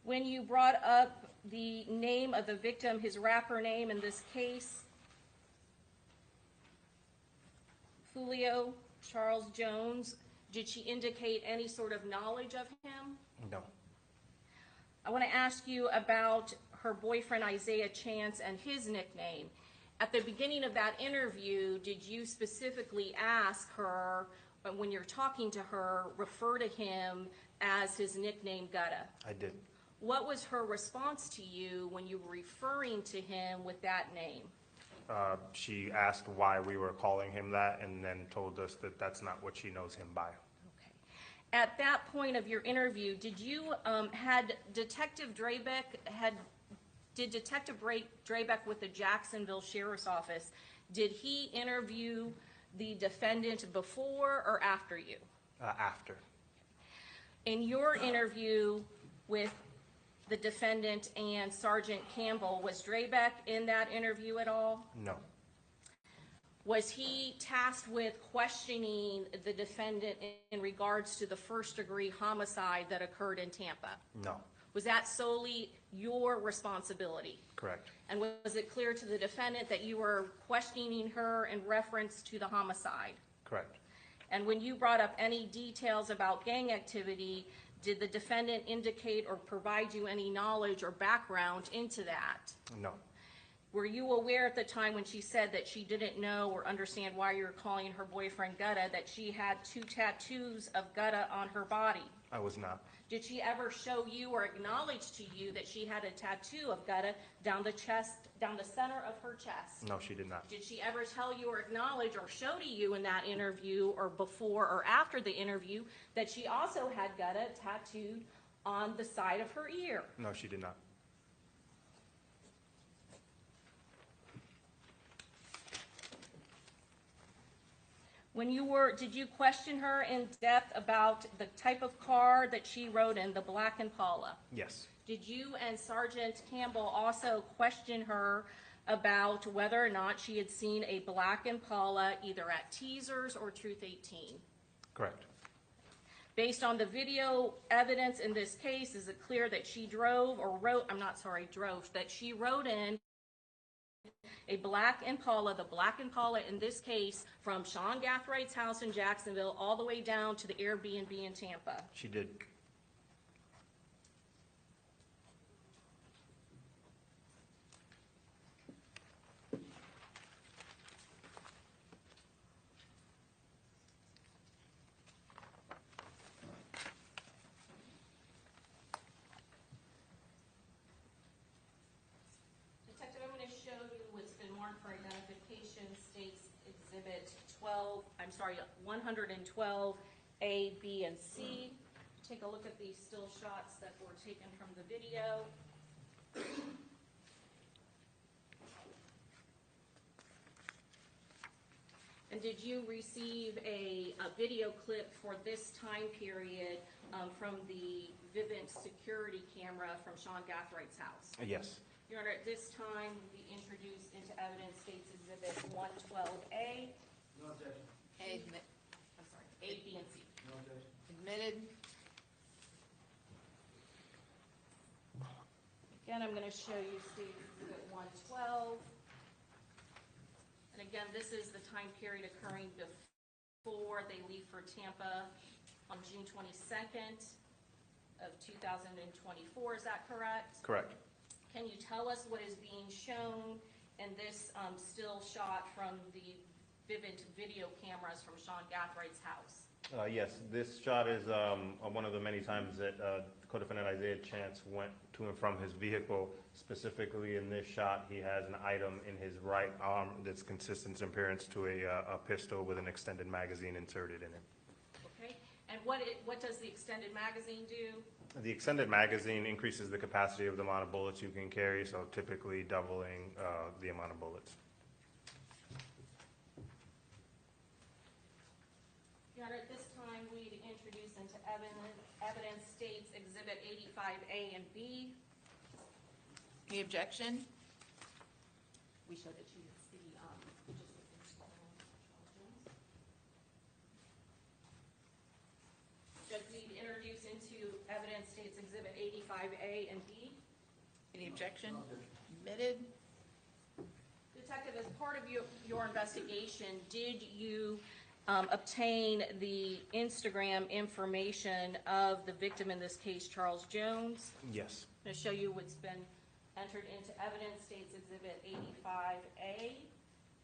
When you brought up the name of the victim, his rapper name in this case, Julio Charles Jones, did she indicate any sort of knowledge of him? No. I want to ask you about her boyfriend Isaiah Chance and his nickname. At the beginning of that interview, did you specifically ask her, when you're talking to her, refer to him as his nickname Gutta? I did. What was her response to you when you were referring to him with that name? She asked why we were calling him that and then told us that that's not what she knows him by. Okay. At that point of your interview, did you, had Detective Drabeck, did Detective Drabeck with the Jacksonville Sheriff's Office, did he interview the defendant before or after you? After. In your interview with the defendant and Sergeant Campbell, was Drabeck in that interview at all? No. Was he tasked with questioning the defendant in regards to the first-degree homicide that occurred in Tampa? No. Was that solely your responsibility? Correct. And was it clear to the defendant that you were questioning her in reference to the homicide? Correct. And when you brought up any details about gang activity, did the defendant indicate or provide you any knowledge or background into that? No. Were you aware at the time when she said that she didn't know or understand why you were calling her boyfriend Gutta that she had 2 tattoos of Gutta on her body? I was not. Did she ever show you or acknowledge to you that she had a tattoo of Gutta down the chest, down the center of her chest? No, she did not. Did she ever tell you or acknowledge or show to you in that interview or before or after the interview that she also had Gutta tattooed on the side of her ear? No, she did not. Did you question her in depth about the type of car that she rode in, the black Impala? Yes. Did you and Sergeant Campbell also question her about whether or not she had seen a black Impala either at Teasers or Truth 18? Correct. Based on the video evidence in this case, is it clear that she that she rode in a black Impala, the black Impala in this case, from Sean Gathwright's house in Jacksonville all the way down to the Airbnb in Tampa? She did. Detective, I'm going to show you what's been marked for identification, States Exhibit 112, A, B, and C. Take a look at these still shots that were taken from the video. And did you receive a video clip for this time period from the Vivint security camera from Sean Gathwright's house? Yes. Your Honor, at this time, will be introduced into evidence States Exhibit 112A. No objection. I'm sorry, A, B, and C. No objection. Admitted. Again, I'm going to show you States Exhibit 112. And again, this is the time period occurring before they leave for Tampa on June 22nd of 2024. Is that correct? Correct. Can you tell us what is being shown and this still shot from the Vivint video cameras from Sean Gathride's house. Yes, this shot is one of the many times that co-defendant Isaiah Chance went to and from his vehicle. Specifically in this shot, he has an item in his right arm that's consistent in appearance to a pistol with an extended magazine inserted in it. Okay, and what does the extended magazine do? The extended magazine increases the capacity of the amount of bullets you can carry, so typically doubling the amount of bullets. Your Honor, at this time, we'd introduce into evidence States Exhibit 85A and B. Any objection? We showed it to you. It's the, Judge, we'd introduce into evidence States Exhibit 85A and B. Any objection? Admitted. Detective, as part of your investigation, did you obtain the Instagram information of the victim in this case, Charles Jones? Yes. I'm going to show you what's been entered into evidence, States Exhibit 85A.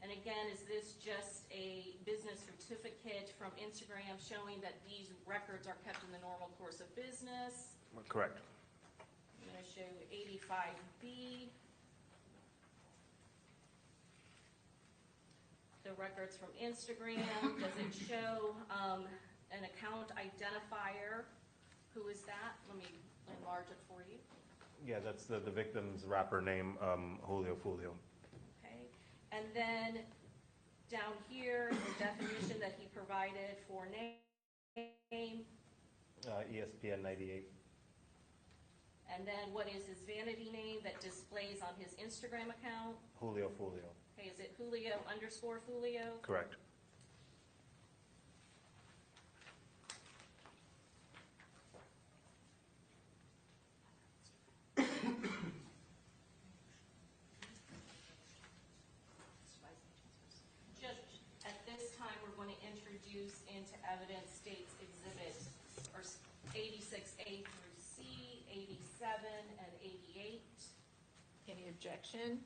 And again, is this just a business certificate from Instagram showing that these records are kept in the normal course of business? Correct. I'm going to show you 85B. The records from Instagram. Does it show an account identifier? Who is that? Let me enlarge it for you. Yeah, that's the victim's rapper name, Julio Fulio. Okay. And then down here, the definition that he provided for name. ESPN 98. And then what is his vanity name that displays on his Instagram account? Julio Fulio. Okay, is it Julio_Fulio? Correct. Just at this time, we're going to introduce into evidence States Exhibit 86A through C, 87, and 88. Any objection?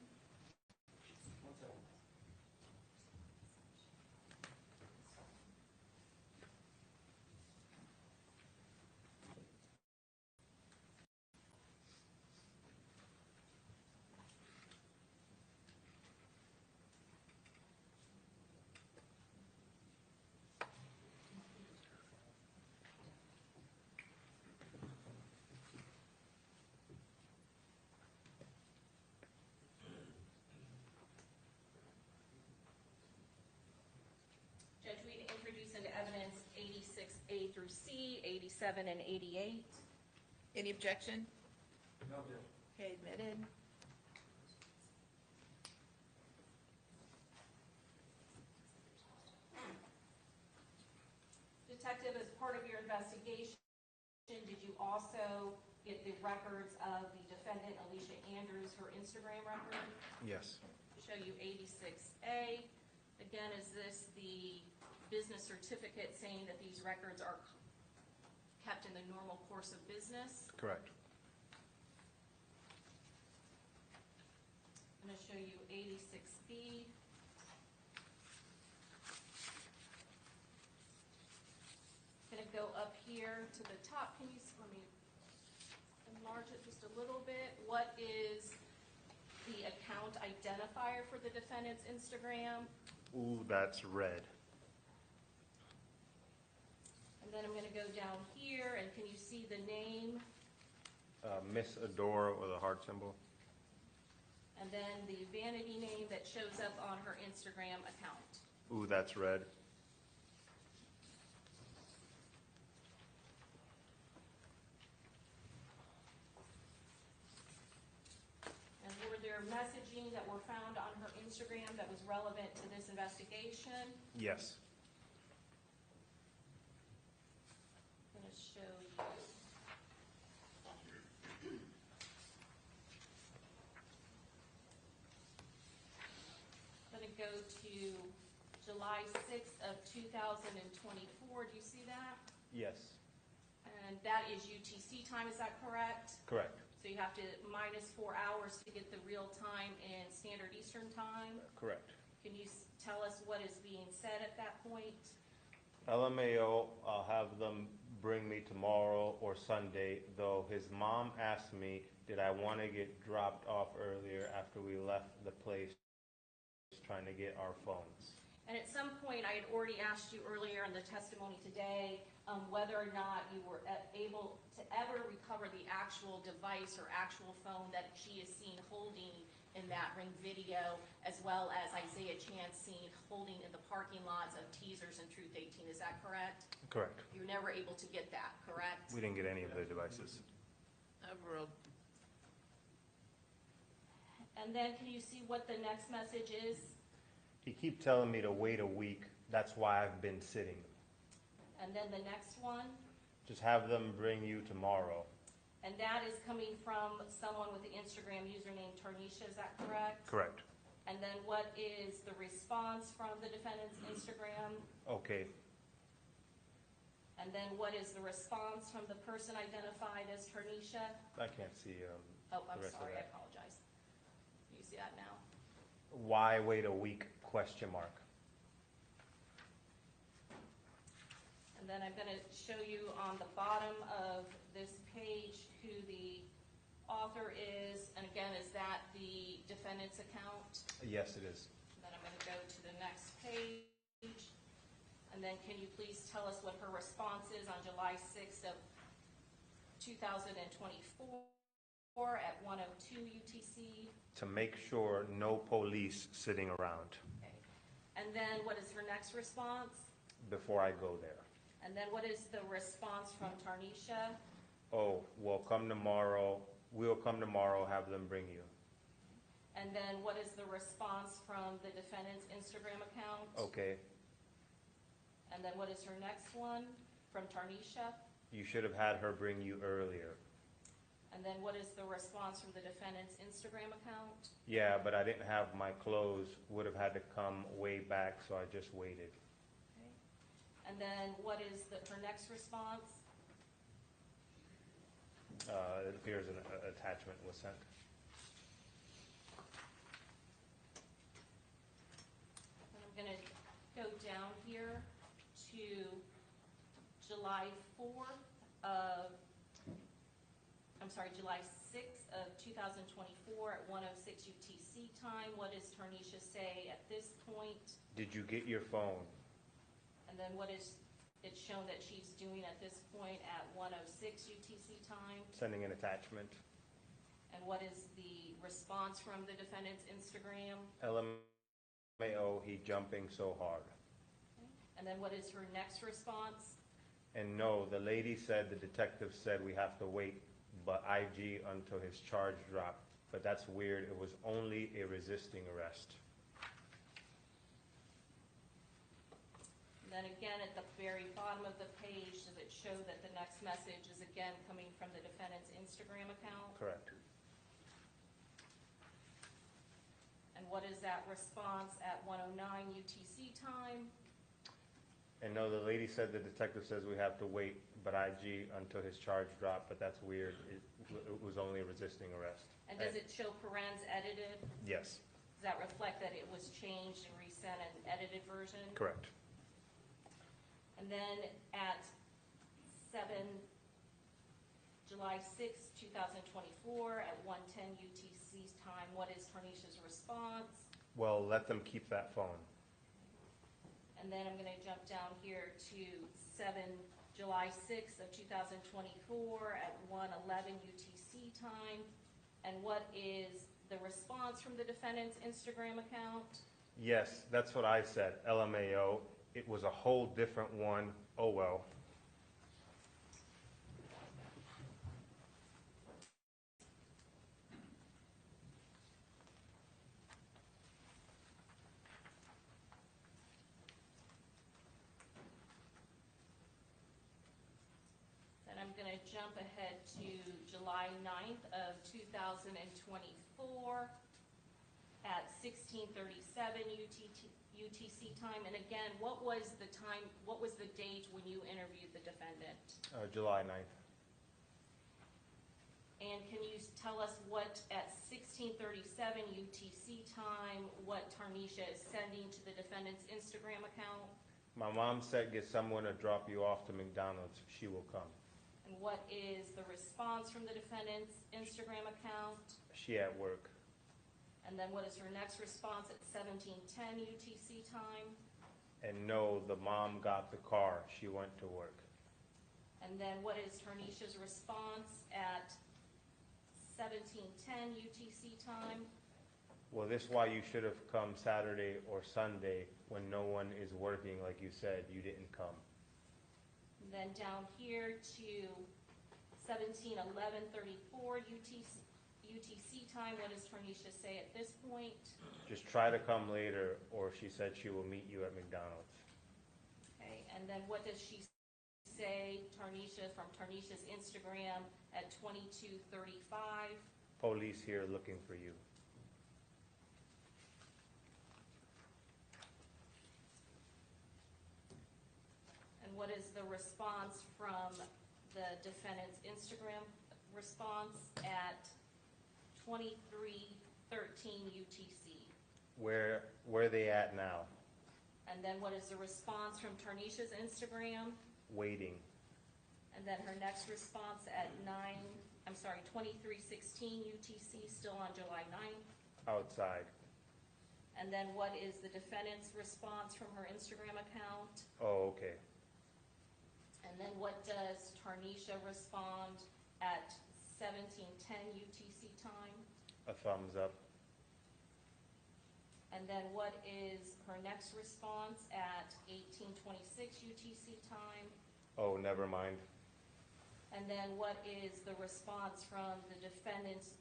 Judge, we introduce into evidence 86A through C, 87, and 88. Any objection? No objection. Okay, admitted. Detective, as part of your investigation, did you also get the records of the defendant, Alicia Andrews, her Instagram record? Yes. Show you 86A. Again, is this the business certificate saying that these records are kept in the normal course of business? Correct. I'm going to show you 86B. Going to go up here to the top. Can you let me enlarge it just a little bit? What is the account identifier for the defendant's Instagram? Ooh, that's red. And then I'm going to go down here, and can you see the name? Miss Adora with a heart symbol. And then the vanity name that shows up on her Instagram account. Ooh, that's red. And were there messaging that were found on her Instagram that was relevant to this investigation? Yes. I'm going to show you. I'm going to go to July 6th of 2024. Do you see that? Yes. And that is UTC time, is that correct? Correct. So you have to minus 4 hours to get the real time in Standard Eastern Time? Correct. Can you tell us what is being said at that point? LMAO, I'll have them bring me tomorrow or Sunday, though his mom asked me, did I want to get dropped off earlier after we left the place trying to get our phones. And at some point, I had already asked you earlier in the testimony today whether or not you were able to ever recover the actual device or actual phone that she is seen holding in that ring video, as well as Isaiah Chance seen holding in the parking lots of Teasers and Truth 18. Is that correct? Correct. You were never able to get that, correct? We didn't get any of the devices. And then can you see what the next message is? He keep telling me to wait a week. That's why I've been sitting. And then the next one? Just have them bring you tomorrow. And that is coming from someone with the Instagram username Tarnisha, is that correct? Correct. And then what is the response from the defendant's Instagram? Okay. And then what is the response from the person identified as Tarnisha? I can't see Oh, I'm the rest of sorry, I that. apologize. You see that now? Why wait a week? Question mark. And then I'm going to show you on the bottom of this page who the author is. And again, is that the defendant's account? Yes, it is. And then I'm going to go to the next page. And then can you please tell us what her response is on July 6th of 2024 at 1:02 UTC? To make sure no police sitting around Okay. And then what is her next response? before I go there. And then what is the response from Tarnisha? Oh, well, come tomorrow. We'll come tomorrow, have them bring you. And then what is the response from the defendant's Instagram account? Okay. And then what is her next one from Tarnisha? You should have had her bring you earlier. And then what is the response from the defendant's Instagram account? Yeah, but I didn't have my clothes. Would have had to come way back, so I just waited. Okay. And then what is her next response? It appears an attachment was sent. And I'm going to go down here to July 6th of 2024 at 1:06 UTC time. What does Tarnisha say at this point? Did you get your phone? And then what is it shown that she's doing at this point at 1:06 UTC time? Sending an attachment. And what is the response from the defendant's Instagram? LMAO, he jumping so hard. Okay. And then what is her next response? And no, the lady said, the detective said we have to wait, but IG until his charge dropped. But that's weird. It was only a resisting arrest. And then again, at the very bottom of the page, does it show that the next message is again coming from the defendant's Instagram account? Correct. And what is that response at 1:09 UTC time? And no, the lady said, the detective says we have to wait, but IG until his charge dropped, but that's weird. It was only a resisting arrest. And does it show parens edited? Yes. Does that reflect that it was changed and resent an edited version? Correct. And then at July 6, 2024 at 1:10 UTC's time, what is Tarnisha's response? Well, let them keep that phone. And then I'm going to jump down here to July 6th of 2024 at 1:11 UTC time. And what is the response from the defendant's Instagram account? Yes, that's what I said, LMAO. It was a whole different one. Oh, well. Then I'm going to jump ahead to July 9th of 2024 at 16:37 UTC time. And again, what was the time, what was the date when you interviewed the defendant? July 9th. And can you tell us what, at 16:37 UTC time, what Tarnisha is sending to the defendant's Instagram account? My mom said, get someone to drop you off to McDonald's. She will come. And what is the response from the defendant's Instagram account? She at work. And then what is her next response at 17:10 UTC time? And no, the mom got the car. She went to work. And then what is Tarnisha's response at 17:10 UTC time? Well, this is why you should have come Saturday or Sunday when no one is working, like you said. You didn't come. And then down here to 17:11:34 UTC time, what does Tarnisha say at this point? Just try to come later, or she said she will meet you at McDonald's. Okay, and then what does she say, Tarnisha, from Tarnisha's Instagram at 22:35? Police here looking for you. And what is the response from the defendant's Instagram response at 23:13 UTC? Where they at now? And then what is the response from Tarnisha's Instagram? Waiting. And then her next response at 23:16 UTC, still on July 9th. Outside. And then what is the defendant's response from her Instagram account? Oh, okay. And then what does Tarnisha respond at 17:10 UTC time? A thumbs up. And then what is her next response at 18:26 UTC time? Oh, never mind. And then what is the response from the defendant's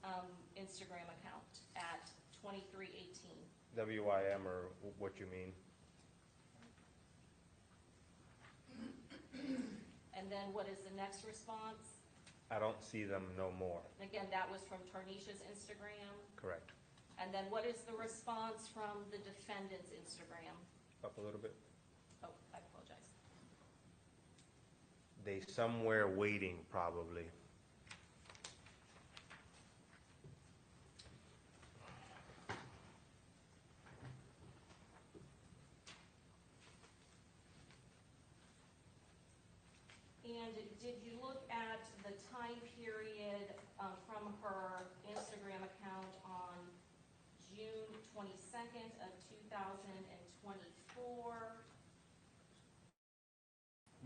Instagram account at 23:18? WIM, or what you mean? And then what is the next response? I don't see them no more. And again, that was from Tarnisha's Instagram. Correct. And then what is the response from the defendant's Instagram? Up a little bit. Oh, I apologize. They somewhere waiting, probably. And did you look at the time period from her Instagram account on June 22nd of 2024?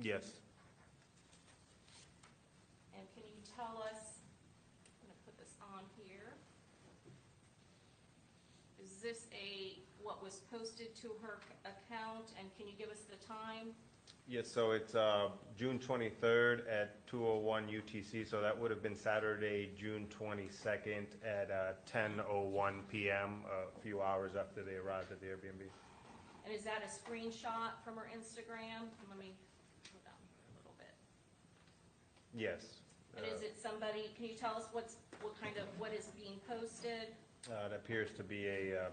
Yes. And can you tell us, I'm going to put this on here. Is this what was posted to her account, and can you give us the time? Yes, so it's June 23rd at 2:01 UTC, so that would have been Saturday, June 22nd at 10:01 p.m., a few hours after they arrived at the Airbnb. And is that a screenshot from her Instagram? Let me go down a little bit. Yes. And is it somebody, can you tell us what is being posted? It appears to be a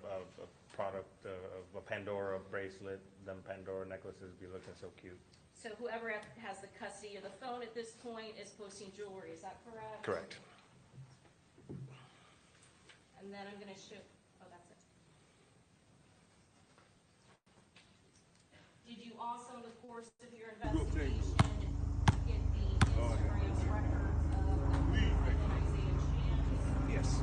product of a Pandora bracelet. Them Pandora necklaces be looking so cute. So whoever has the custody of the phone at this point is posting jewelry, is that correct? Correct. And then I'm going to show, oh, that's it. Did you also, in the course of your investigation, get the Instagram records of Isaiah Chance? Yes.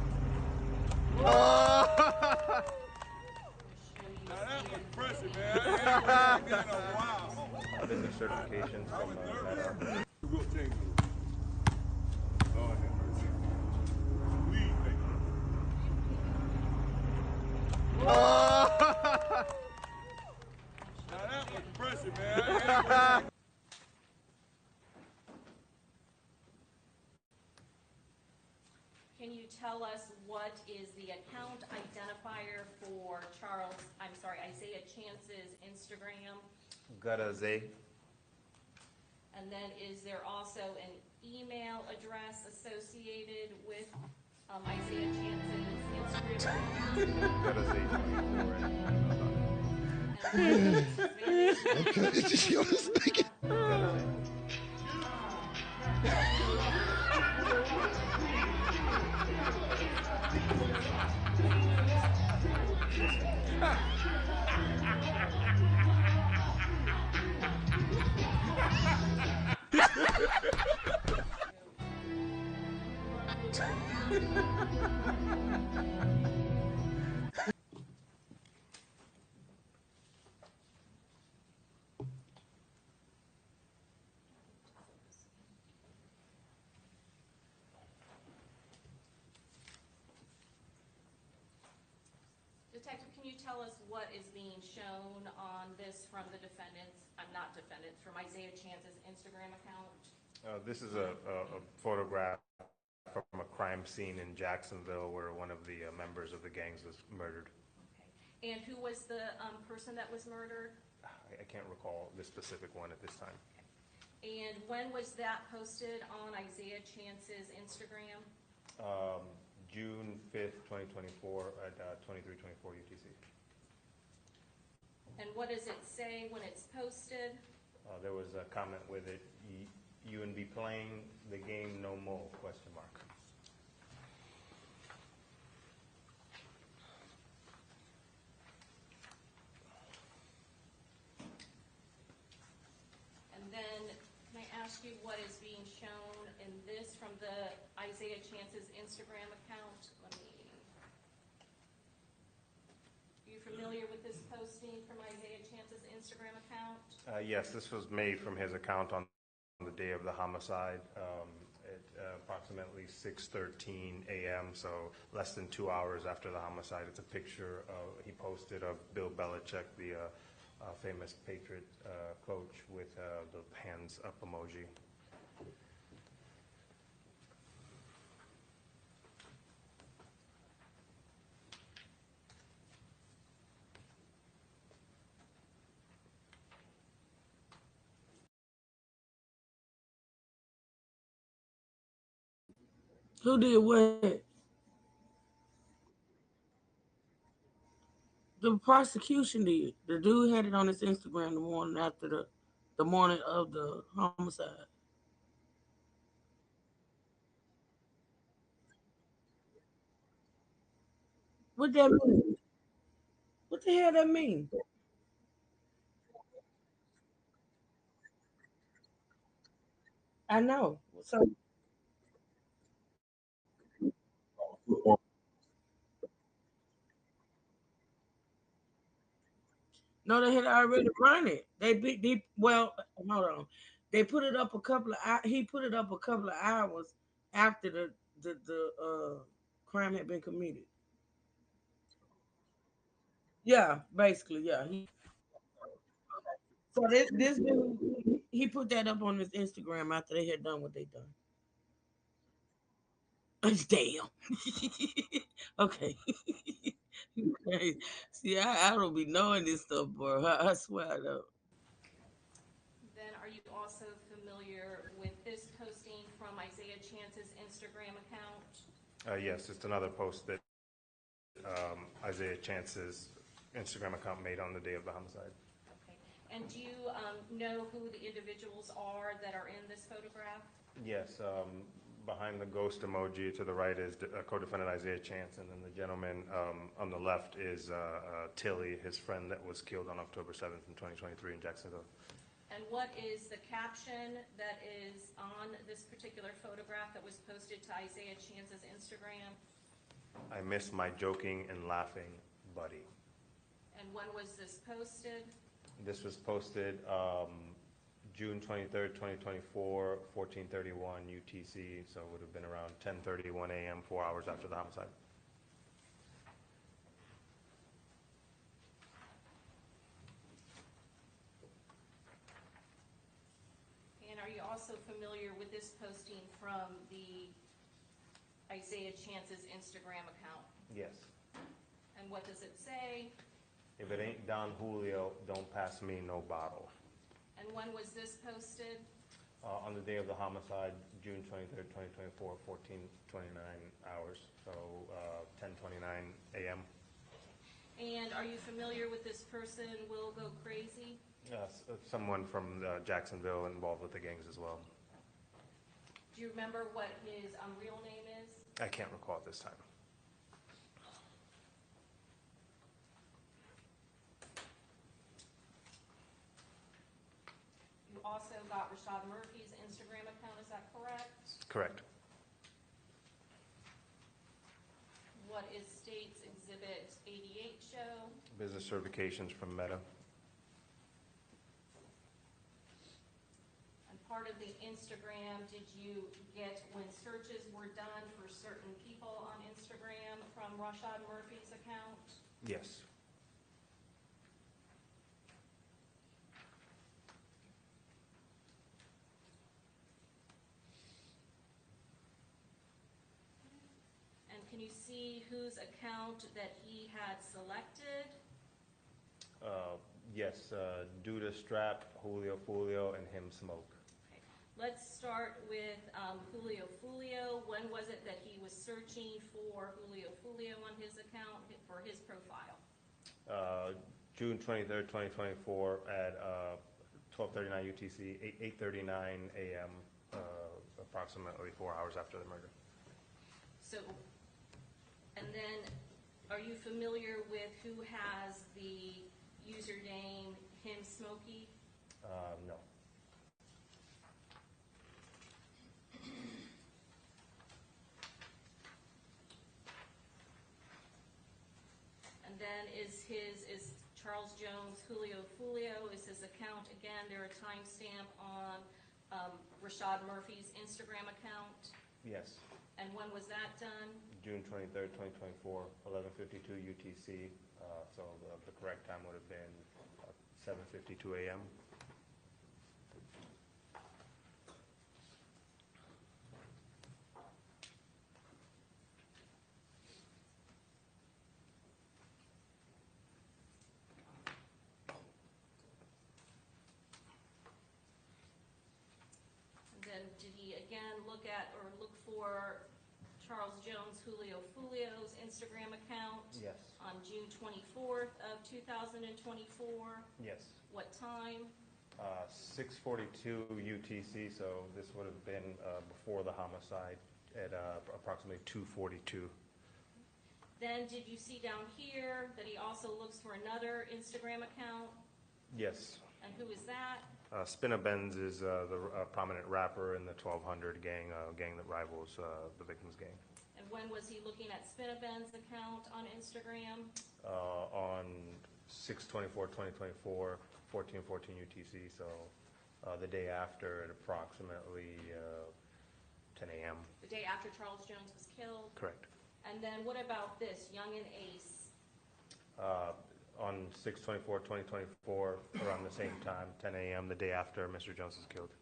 Impressive, man. I ain't been in a while. Business certification from Meta. Real thing. Lord have mercy. Sweet, baby. Now that was impressive, man. I ain't been Can you tell us what is the account identifier for Isaiah Chance's Instagram? Gutta Zay. And then is there also an email address associated with Isaiah Chance's Instagram? Gutta Zay 24. Okay, just you was thinking. Gutta Zay. Detective, can you tell us what is being shown on this from the defendant's, not defendant's, from Isaiah Chance's Instagram account? This is a photograph from a crime scene in Jacksonville where one of the members of the gangs was murdered. Okay. And who was the person that was murdered? I can't recall the specific one at this time. Okay. And when was that posted on Isaiah Chance's Instagram? June 5th, 2024 at 2324 UTC. And what does it say when it's posted? There was a comment with it, you and be playing the game no more, question mark. And then, can I ask you what is being shown in this from the Isaiah Chance's Instagram account? Are you familiar with this posting from Isaiah Chance's Instagram account? Yes, this was made from his account on the day of the homicide at approximately 6:13 a.m., so less than 2 hours after the homicide. It's a picture he posted of Bill Belichick, the famous Patriot coach, with the hands up emoji. Who did what? The prosecution did. The dude had it on his Instagram the morning after the morning of the homicide. What that mean? What the hell that mean? I know. So no, they had already run it. Well, hold on. They put it up a couple of he put it up a couple of hours after the crime had been committed. Yeah, basically, yeah. So this dude, he put that up on his Instagram after they had done what they done. Damn. Okay. Okay. See, I don't be knowing this stuff, bro. I swear I don't. Then are you also familiar with this posting from Isaiah Chance's Instagram account? Yes, it's another post that Isaiah Chance's Instagram account made on the day of the homicide. Okay. And do you know who the individuals are that are in this photograph? Yes, behind the ghost emoji to the right is co-defendant Isaiah Chance, and then the gentleman on the left is Tilly, his friend that was killed on October 7th in 2023 in Jacksonville. And what is the caption that is on this particular photograph that was posted to Isaiah Chance's Instagram? I miss my joking and laughing buddy. And when was this posted? This was posted June 23rd, 2024, 14:31 UTC, so it would have been around 10:31 a.m., 4 hours after the homicide. And are you also familiar with this posting from the Isaiah Chance's Instagram account? Yes. And what does it say? If it ain't Don Julio, don't pass me no bottle. And when was this posted? On the day of the homicide, June 23rd, 2024, 14:29 hours, so 10:29 a.m. And are you familiar with this person, Will Go Crazy? Yes, someone from Jacksonville involved with the gangs as well. Do you remember what his real name is? I can't recall at this time. You also got Rashad Murphy's Instagram account, is that correct? Correct. what is State's Exhibit 88 show? Business certifications from Meta. And part of the Instagram, did you get when searches were done for certain people on Instagram from Rashad Murphy's account? Yes. And can you see whose account that he had selected? Yes, Duda Strap, Julio, and Him Smoke. Okay. Let's start with Julio. When was it that he was searching for Julio on his account for his profile? June 23rd, 2024 at 12:39 UTC, 8:39 a.m., approximately 4 hours after the murder. So, and then, are you familiar with who has the username Him Smokey? No. And then is Charles Jones Julio is his account? Again, there a timestamp on Rashad Murphy's Instagram account. Yes. And when was that done? June 23rd, 2024, 11:52 UTC. So the correct time would have been 7:52 a.m. And then did he again look for Charles Jones Julio's Instagram account? Yes. On June 24th of 2024? Yes. What time? 6:42 UTC, so this would have been before the homicide at approximately 2:42. Then did you see down here that he also looks for another Instagram account? Yes. And who is that? Spinna Benz is the prominent rapper in the 1200 gang, gang that rivals the victim's gang. And when was he looking at Spinaben's account on Instagram? On 6/24/2024, 14:14 UTC, so the day after at approximately 10 a.m. The day after Charles Jones was killed? Correct. And then what about this, Young and Ace? On 6/24/2024, around the same time, 10 a.m., the day after Mr. Jones was killed.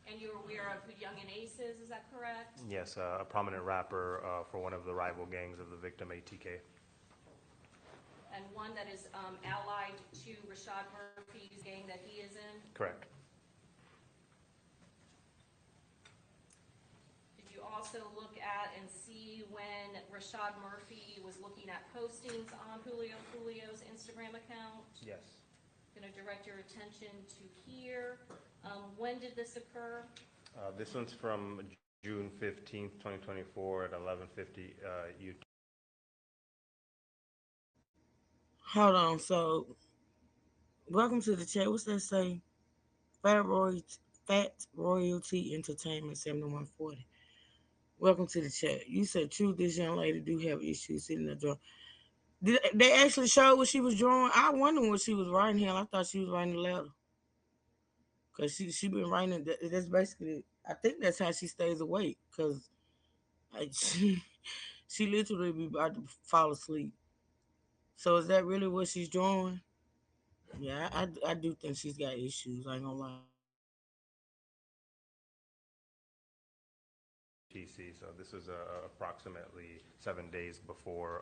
And you're aware of who Young and Ace is that correct? Yes, a prominent rapper for one of the rival gangs of the victim, ATK. And one that is allied to Rashad Murphy's gang that he is in? Correct. Did you also look at and see when Rashad Murphy was looking at postings on Julio's Instagram account? Yes. Going to direct your attention to here. When did this occur? This one's from June 15th, 2024 at 11:50 UT. Hold on. So, welcome to the chat. What's that say? Fat Royalty Entertainment 7140. Welcome to the chat. You said, true, this young lady do have issues sitting in the drawer. Did they actually show what she was drawing? I wonder what she was writing here. I thought she was writing a letter. Because she been writing, that's basically, I think that's how she stays awake. Because she literally be about to fall asleep. So is that really what she's drawing? Yeah, I do think she's got issues. I ain't gonna lie. TC, so this is approximately 7 days before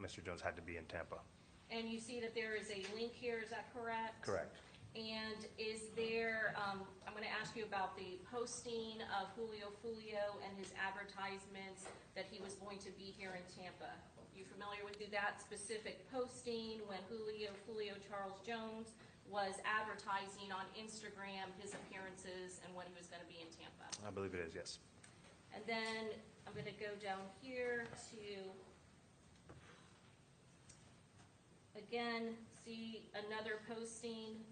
Mr. Jones had to be in Tampa. And you see that there is a link here, is that correct? Correct. And is there, I'm going to ask you about the posting of Julio and his advertisements that he was going to be here in Tampa. You familiar with that specific posting when Julio Charles Jones was advertising on Instagram his appearances and when he was going to be in Tampa? I believe it is, yes. And then I'm going to go down here to, again, see another posting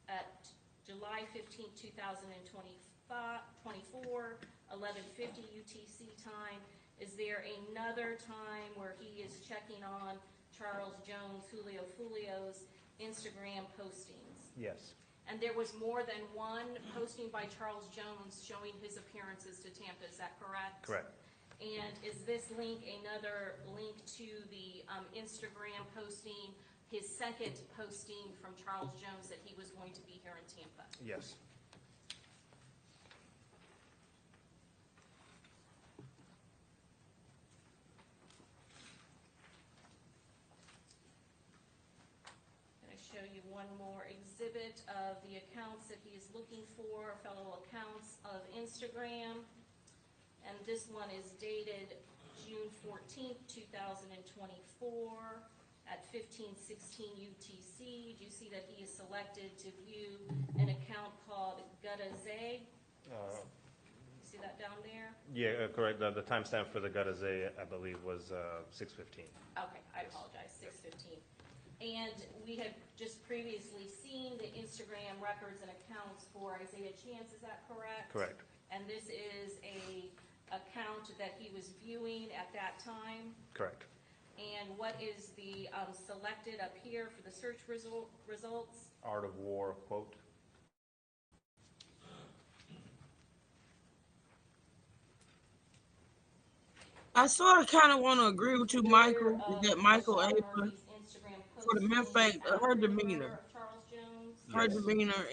at July 15th, 2024, 11:50 UTC time. Is there another time where he is checking on Charles Jones, Julio Fulio's Instagram postings? Yes. And there was more than one posting by Charles Jones showing his appearances to Tampa, is that correct? Correct. And is this link another link to the Instagram posting, his second posting from Charles Jones that he was going to be here in Tampa? Yes. Can I show you one more exhibit of the accounts that he is looking for, fellow accounts of Instagram? And this one is dated June 14th, 2024 at 15:16 UTC. Do you see that he is selected to view an account called Gutaze? See that down there? Yeah, correct. The timestamp for the Gutaze, I believe, was 6:15. Okay, I apologize, 6:15. And we had just previously seen the Instagram records and accounts for Isaiah Chance, is that correct? Correct. And this is a account that he was viewing at that time? Correct. And what is the selected up here for the search results? Art of War quote. I sort of kind of want to agree with you, Michael, that Michael Rashad Ava, Murphy's Instagram for the mere fact postings of her after the murder demeanor, of Charles Jones? her Yes. demeanor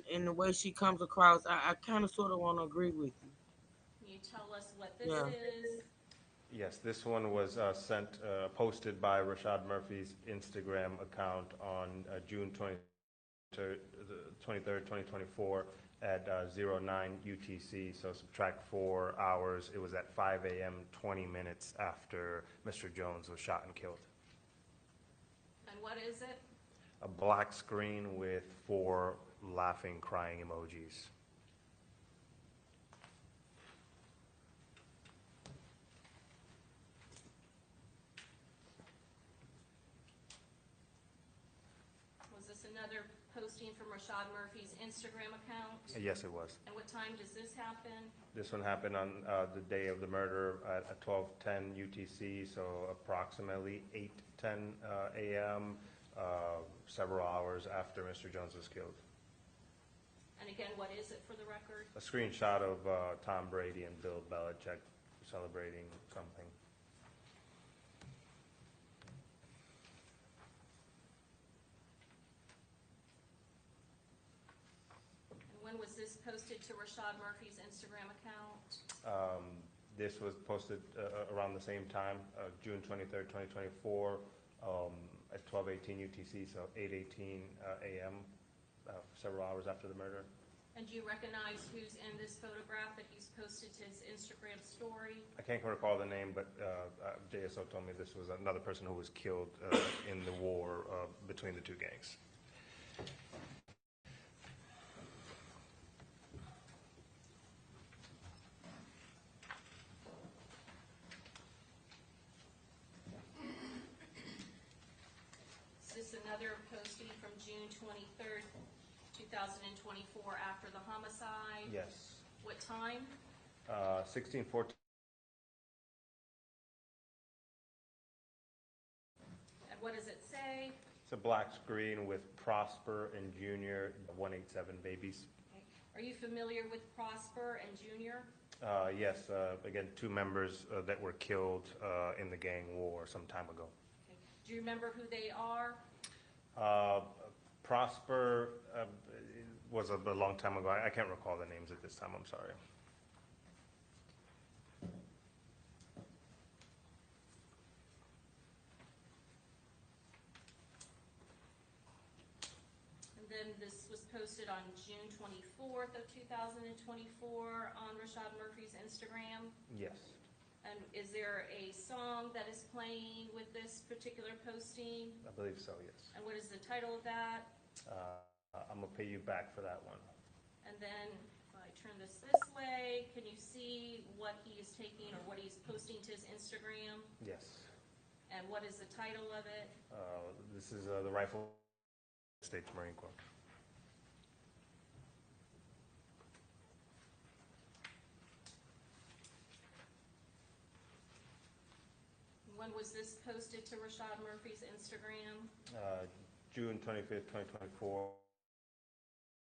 and the way she comes across, I kind of sort of want to agree with you. Can you tell us what this Yeah. is? Yes, this one was posted by Rashad Murphy's Instagram account on June 23rd, 2024 at 09 UTC, so subtract 4 hours. It was at 5 a.m., 20 minutes after Mr. Jones was shot and killed. And what is it? A black screen with 4 laughing, crying emojis. Was this another posting from Rashad Murphy's Instagram account? Yes, it was. And what time does this happen? This one happened on the day of the murder at 12:10 UTC, so approximately 8:10 a.m., several hours after Mr. Jones was killed. And again, what is it for the record? A screenshot of Tom Brady and Bill Belichick celebrating something. And when was this posted to Rashad Murphy's Instagram account? This was posted around the same time, June 23rd, 2024, at 12:18 UTC, so 8:18 a.m., several hours after the murder. And do you recognize who's in this photograph that he's posted to his Instagram story? I can't recall the name, but JSO told me this was another person who was killed in the war between the two gangs. Is this another posting from June 23rd, 2024 after the homicide? Yes. What time? 16:14. And what does it say? It's a black screen with Prosper and Junior, 187 babies. Okay. Are you familiar with Prosper and Junior? Yes, again, 2 members that were killed in the gang war some time ago. Okay. Do you remember who they are? Prosper was a long time ago. I can't recall the names at this time, I'm sorry. And then this was posted on June 24th of 2024 on Rashad Murphy's Instagram. Yes. And is there a song that is playing with this particular posting? I believe so, yes. And what is the title of that? I'm gonna pay you back for that one. And then if I turn this way, can you see what he is taking or what he's posting to his Instagram? Yes. And what is the title of it? This is the Rifle States Marine Corps. When was this posted to Rashad Murphy's Instagram? June 25th, 2024.